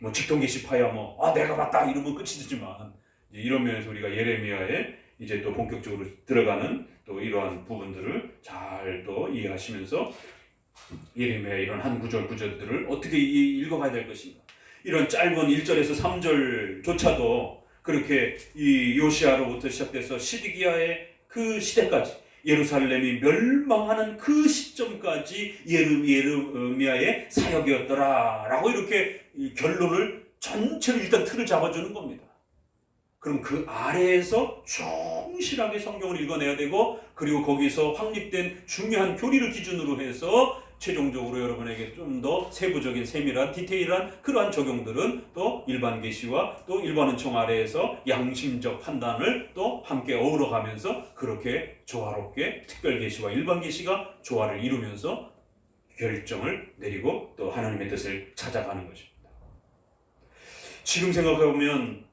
뭐 직통계시파야 내가 맞다 이러면 끝이 되지만, 이런 면에서 우리가 예레미야에 이제 또 본격적으로 들어가는 또 이러한 부분들을 잘 또 이해하시면서 예레미야의 이런 한 구절들을 어떻게 읽어가야 될 것인가. 이런 짧은 1절에서 3절조차도 그렇게 이 요시아로부터 시작돼서 시드기야의 그 시대까지, 예루살렘이 멸망하는 그 시점까지 예레미야의 사역이었더라라고 이렇게 결론을 전체를 일단 틀을 잡아주는 겁니다. 그럼 그 아래에서 충실하게 성경을 읽어내야 되고, 그리고 거기서 확립된 중요한 교리를 기준으로 해서 최종적으로 여러분에게 좀 더 세부적인 세밀한 디테일한 그러한 적용들은 또 일반 계시와 또 일반 은총 아래에서 양심적 판단을 또 함께 어우러가면서 그렇게 조화롭게 특별 계시와 일반 계시가 조화를 이루면서 결정을 내리고 또 하나님의 뜻을 찾아가는 것입니다. 지금 생각해보면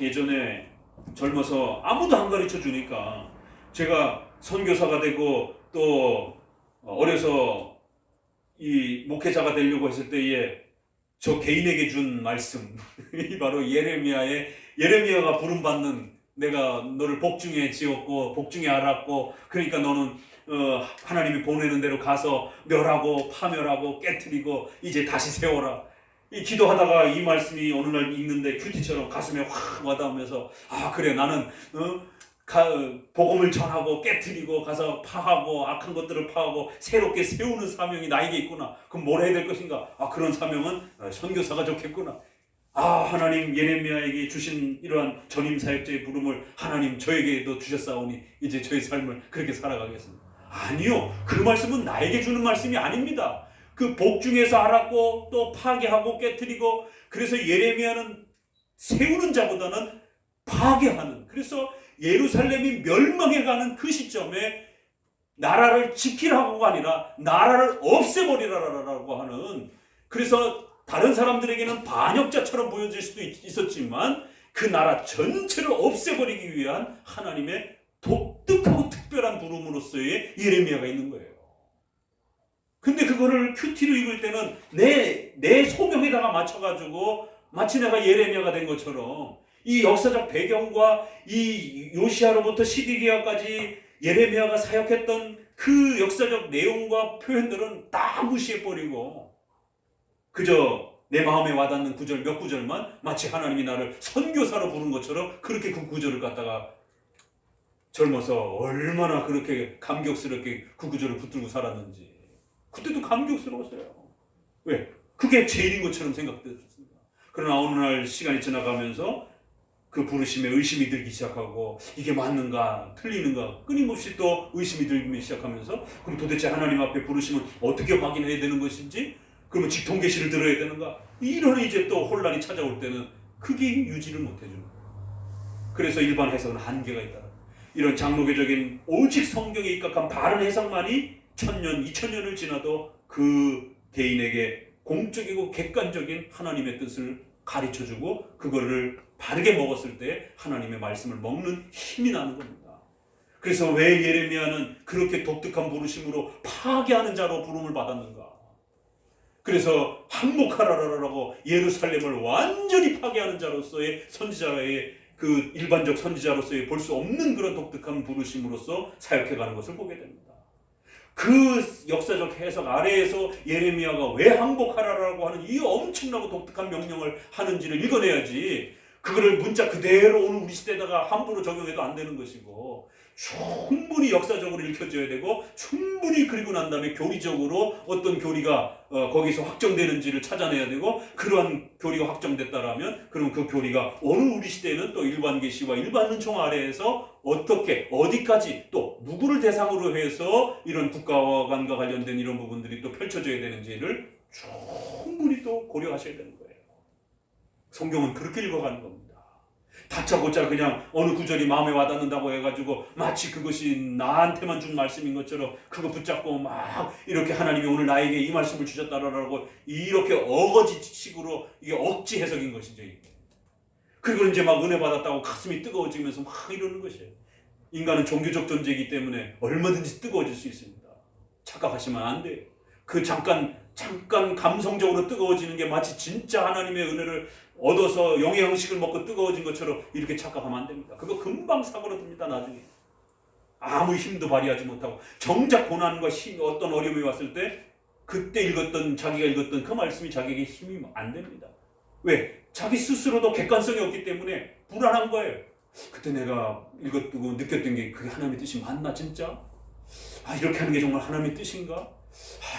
예전에 젊어서 아무도 안 가르쳐 주니까 제가 선교사가 되고 또 어려서 이 목회자가 되려고 했을 때에 저 개인에게 준 말씀 이 바로 예레미야가 부름받는, 내가 너를 복중에 지었고 복중에 알았고, 그러니까 너는 하나님이 보내는 대로 가서 멸하고 파멸하고 깨트리고 이제 다시 세워라. 이 기도하다가 이 말씀이 어느 날 읽는데 큐티처럼 가슴에 확 와닿으면서 그래, 나는 복음을 전하고 깨트리고 가서 파하고 악한 것들을 파하고 새롭게 세우는 사명이 나에게 있구나. 그럼 뭘 해야 될 것인가? 그런 사명은 선교사가 좋겠구나. 하나님 예레미야에게 주신 이러한 전임 사역자의 부름을 하나님 저에게도 주셨사오니 이제 저의 삶을 그렇게 살아가겠습니다. 아니요, 그 말씀은 나에게 주는 말씀이 아닙니다. 그 복중에서 알았고 또 파괴하고 깨트리고, 그래서 예레미야는 세우는 자보다는 파괴하는, 그래서 예루살렘이 멸망해가는 그 시점에 나라를 지키라고가 아니라 나라를 없애버리라라고 하는, 그래서 다른 사람들에게는 반역자처럼 보여질 수도 있었지만 그 나라 전체를 없애버리기 위한 하나님의 독특하고 특별한 부름으로서의 예레미야가 있는 거예요. 근데 그거를 큐티로 읽을 때는 내 소명에다가 맞춰가지고 마치 내가 예레미야가 된 것처럼 이 역사적 배경과 이 요시아로부터 시드기야까지 예레미야가 사역했던 그 역사적 내용과 표현들은 다 무시해버리고 그저 내 마음에 와닿는 구절 몇 구절만 마치 하나님이 나를 선교사로 부른 것처럼 그렇게 그 구절을 갖다가 젊어서 얼마나 그렇게 감격스럽게 그 구절을 붙들고 살았는지 그때도 감격스러웠어요. 왜? 그게 제일인 것처럼 생각됐습니다. 그러나 어느 날 시간이 지나가면서 그 부르심에 의심이 들기 시작하고 이게 맞는가 틀리는가 끊임없이 또 의심이 들기 시작하면서 그럼 도대체 하나님 앞에 부르심을 어떻게 확인해야 되는 것인지, 그러면 직통계시를 들어야 되는가, 이런 이제 또 혼란이 찾아올 때는 그게 유지를 못해주는 거예요. 그래서 일반 해석은 한계가 있다. 이런 장로교적인 오직 성경에 입각한 바른 해석만이 1000년, 2000년을 지나도 그 개인에게 공적이고 객관적인 하나님의 뜻을 가르쳐주고 그거를 바르게 먹었을 때 하나님의 말씀을 먹는 힘이 나는 겁니다. 그래서 왜 예레미야는 그렇게 독특한 부르심으로 파괴하는 자로 부름을 받았는가? 그래서 항복하라라고 예루살렘을 완전히 파괴하는 자로서의 선지자의 그 일반적 선지자로서의 볼 수 없는 그런 독특한 부르심으로서 사역해가는 것을 보게 됩니다. 그 역사적 해석 아래에서 예레미야가 왜 항복하라라고 하는 이 엄청나고 독특한 명령을 하는지를 읽어내야지, 그거를 문자 그대로 오늘 우리 시대에다가 함부로 적용해도 안 되는 것이고, 충분히 역사적으로 읽혀져야 되고, 충분히 그리고 난 다음에 교리적으로 어떤 교리가 거기서 확정되는지를 찾아내야 되고, 그러한 교리가 확정됐다라면 그럼 그 교리가 오늘 우리 시대에는 또 일반 계시와 일반 은총 아래에서 어떻게 어디까지 또 누구를 대상으로 해서 이런 국가관과 관련된 이런 부분들이 또 펼쳐져야 되는지를 충분히 또 고려하셔야 되는 거예요. 성경은 그렇게 읽어가는 겁니다. 다짜고짜 그냥 어느 구절이 마음에 와닿는다고 해가지고 마치 그것이 나한테만 준 말씀인 것처럼 그거 붙잡고 막 이렇게 하나님이 오늘 나에게 이 말씀을 주셨다라고 이렇게 어거지식으로 이게 억지 해석인 것이죠. 그리고 이제 막 은혜 받았다고 가슴이 뜨거워지면서 막 이러는 것이에요. 인간은 종교적 존재이기 때문에 얼마든지 뜨거워질 수 있습니다. 착각하시면 안 돼요. 그 잠깐 감성적으로 뜨거워지는 게 마치 진짜 하나님의 은혜를 얻어서 영양식을 먹고 뜨거워진 것처럼 이렇게 착각하면 안 됩니다. 그거 금방 사고로듭니다. 나중에 아무 힘도 발휘하지 못하고 정작 고난과 어떤 어려움이 왔을 때 그때 자기가 읽었던 그 말씀이 자기에게 힘이 안 됩니다. 왜? 자기 스스로도 객관성이 없기 때문에 불안한 거예요. 그때 내가 읽었고 느꼈던 게 그게 하나님의 뜻이 맞나 진짜? 이렇게 하는 게 정말 하나님의 뜻인가?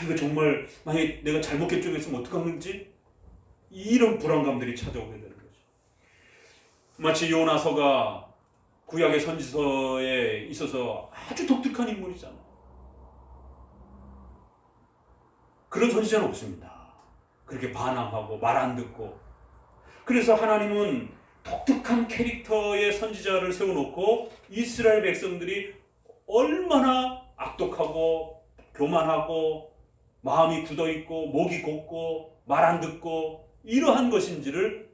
이거 정말 만약에 내가 잘못 결정했으면 어떡하는지, 이런 불안감들이 찾아오게 되는 거죠. 마치 요나서가 구약의 선지서에 있어서 아주 독특한 인물이잖아요. 그런 선지자는 없습니다. 그렇게 반항하고 말 안 듣고. 그래서 하나님은 독특한 캐릭터의 선지자를 세워놓고 이스라엘 백성들이 얼마나 악독하고 교만하고 마음이 굳어있고 목이 곧고 말 안 듣고 이러한 것인지를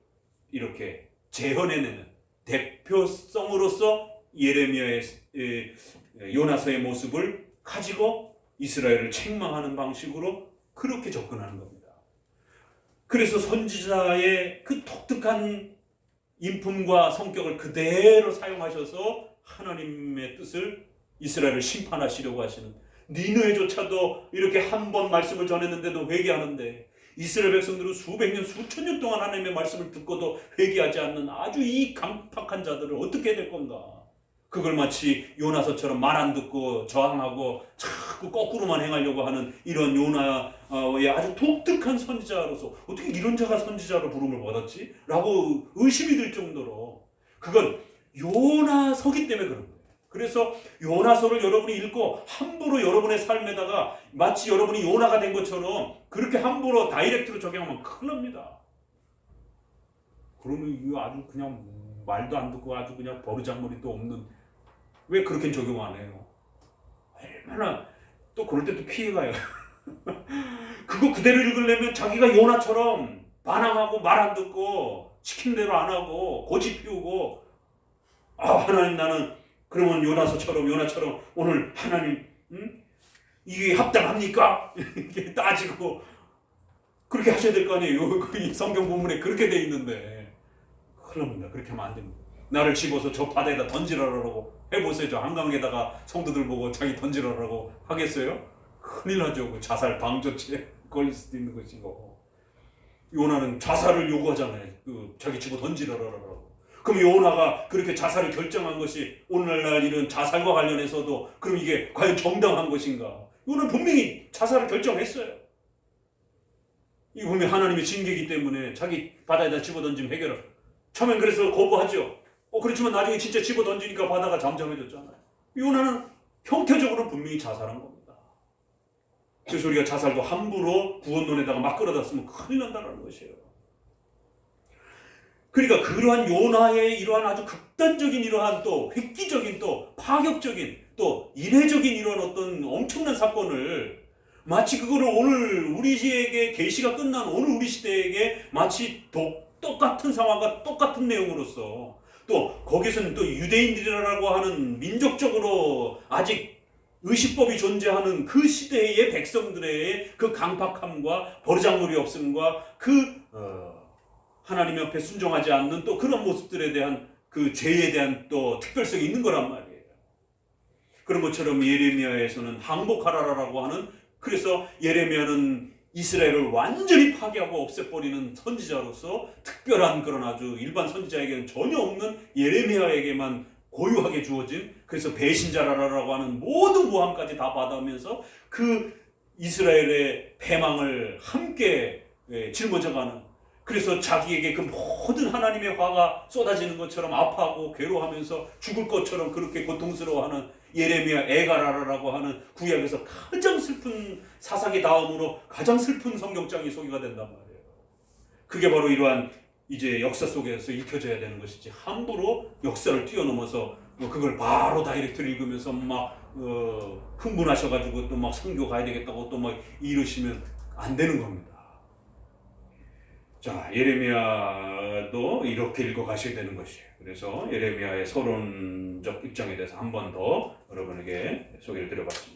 이렇게 재현해내는 대표성으로서 예레미야의 요나서의 모습을 가지고 이스라엘을 책망하는 방식으로 그렇게 접근하는 겁니다. 그래서 선지자의 그 독특한 인품과 성격을 그대로 사용하셔서 하나님의 뜻을 이스라엘을 심판하시려고 하시는, 니느웨조차도 이렇게 한 번 말씀을 전했는데도 회개하는데 이스라엘 백성들은 수백 년, 수천 년 동안 하나님의 말씀을 듣고도 회개하지 않는 아주 이 강팍한 자들을 어떻게 해야 될 건가? 그걸 마치 요나서처럼 말 안 듣고 저항하고 자꾸 거꾸로만 행하려고 하는 이런 요나의 아주 독특한 선지자로서 어떻게 이런 자가 선지자로 부름을 받았지? 라고 의심이 들 정도로 그건 요나서기 때문에 그런 거예요. 그래서 요나서를 여러분이 읽고 함부로 여러분의 삶에다가 마치 여러분이 요나가 된 것처럼 그렇게 함부로 다이렉트로 적용하면 큰일 납니다. 그러면 이거 아주 그냥 말도 안 듣고 아주 그냥 버르장머리도 없는, 왜 그렇게 적용 안 해요? 얼마나 또 그럴 때도 피해가요. 그거 그대로 읽으려면 자기가 요나처럼 반항하고 말 안 듣고 시킨 대로 안 하고 고집 피우고, 하나님 나는 그러면 요나처럼 오늘 하나님 이게 합당합니까? 이렇게 따지고 그렇게 하셔야 될 거 아니에요. 이 성경 본문에 그렇게 돼 있는데 큰일 납니다. 그렇게 하면 안 됩니다. 나를 집어서 저 바다에다 던지라라고 해보세요. 저 한강에다가 성도들 보고 자기 던지라라고 하겠어요? 큰일 나죠. 그 자살 방조죄 걸릴 수도 있는 것이고. 요나는 자살을 요구하잖아요. 자기 집어 던지라라고. 그럼 요나가 그렇게 자살을 결정한 것이 오늘날 이런 자살과 관련해서도 그럼 이게 과연 정당한 것인가? 요나는 분명히 자살을 결정했어요. 이거 보면 하나님의 징계이기 때문에 자기 바다에다 집어던지면 해결을. 처음엔 그래서 거부하죠. 그렇지만 나중에 진짜 집어 던지니까 바다가 잠잠해졌잖아요. 요나는 형태적으로는 분명히 자살한 겁니다. 그래서 우리가 자살도 함부로 구원론에다가 막 끌어다 쓰면 큰일 난다는 것이에요. 그러니까 그러한 요나의 이러한 아주 극단적인 이러한 또 획기적인 또 파격적인 또 이례적인 이런 어떤 엄청난 사건을 마치 그거를 오늘 우리에게 계시가 끝난 오늘 우리 시대에게 마치 똑같은 상황과 똑같은 내용으로서 또 거기서는 또 유대인들이라고 하는 민족적으로 아직 의식법이 존재하는 그 시대의 백성들의 그 강팍함과 버르장머리 없음과 하나님 앞에 순종하지 않는 또 그런 모습들에 대한 그 죄에 대한 또 특별성이 있는 거란 말이에요. 그런 것처럼 예레미야에서는 항복하라라고 하는, 그래서 예레미야는 이스라엘을 완전히 파괴하고 없애버리는 선지자로서 특별한 그런 아주 일반 선지자에게는 전혀 없는 예레미야에게만 고유하게 주어진, 그래서 배신자라고 하는 모든 모함까지 다 받아오면서 그 이스라엘의 패망을 함께 짊어져가는, 그래서 자기에게 그 모든 하나님의 화가 쏟아지는 것처럼 아파하고 괴로워하면서 죽을 것처럼 그렇게 고통스러워하는 예레미야 에가라라고 하는 구약에서 가장 슬픈 사사기 다음으로 가장 슬픈 성경장이 소개가 된단 말이에요. 그게 바로 이러한 이제 역사 속에서 읽혀져야 되는 것이지, 함부로 역사를 뛰어넘어서 그걸 바로 다이렉트를 읽으면서 막 흥분하셔가지고 또 막 선교 가야 되겠다고 또 막 이러시면 안 되는 겁니다. 자, 예레미야도 이렇게 읽어가셔야 되는 것이에요. 그래서 예레미야의 서론적 입장에 대해서 한 번 더 여러분에게 소개를 드려봤습니다.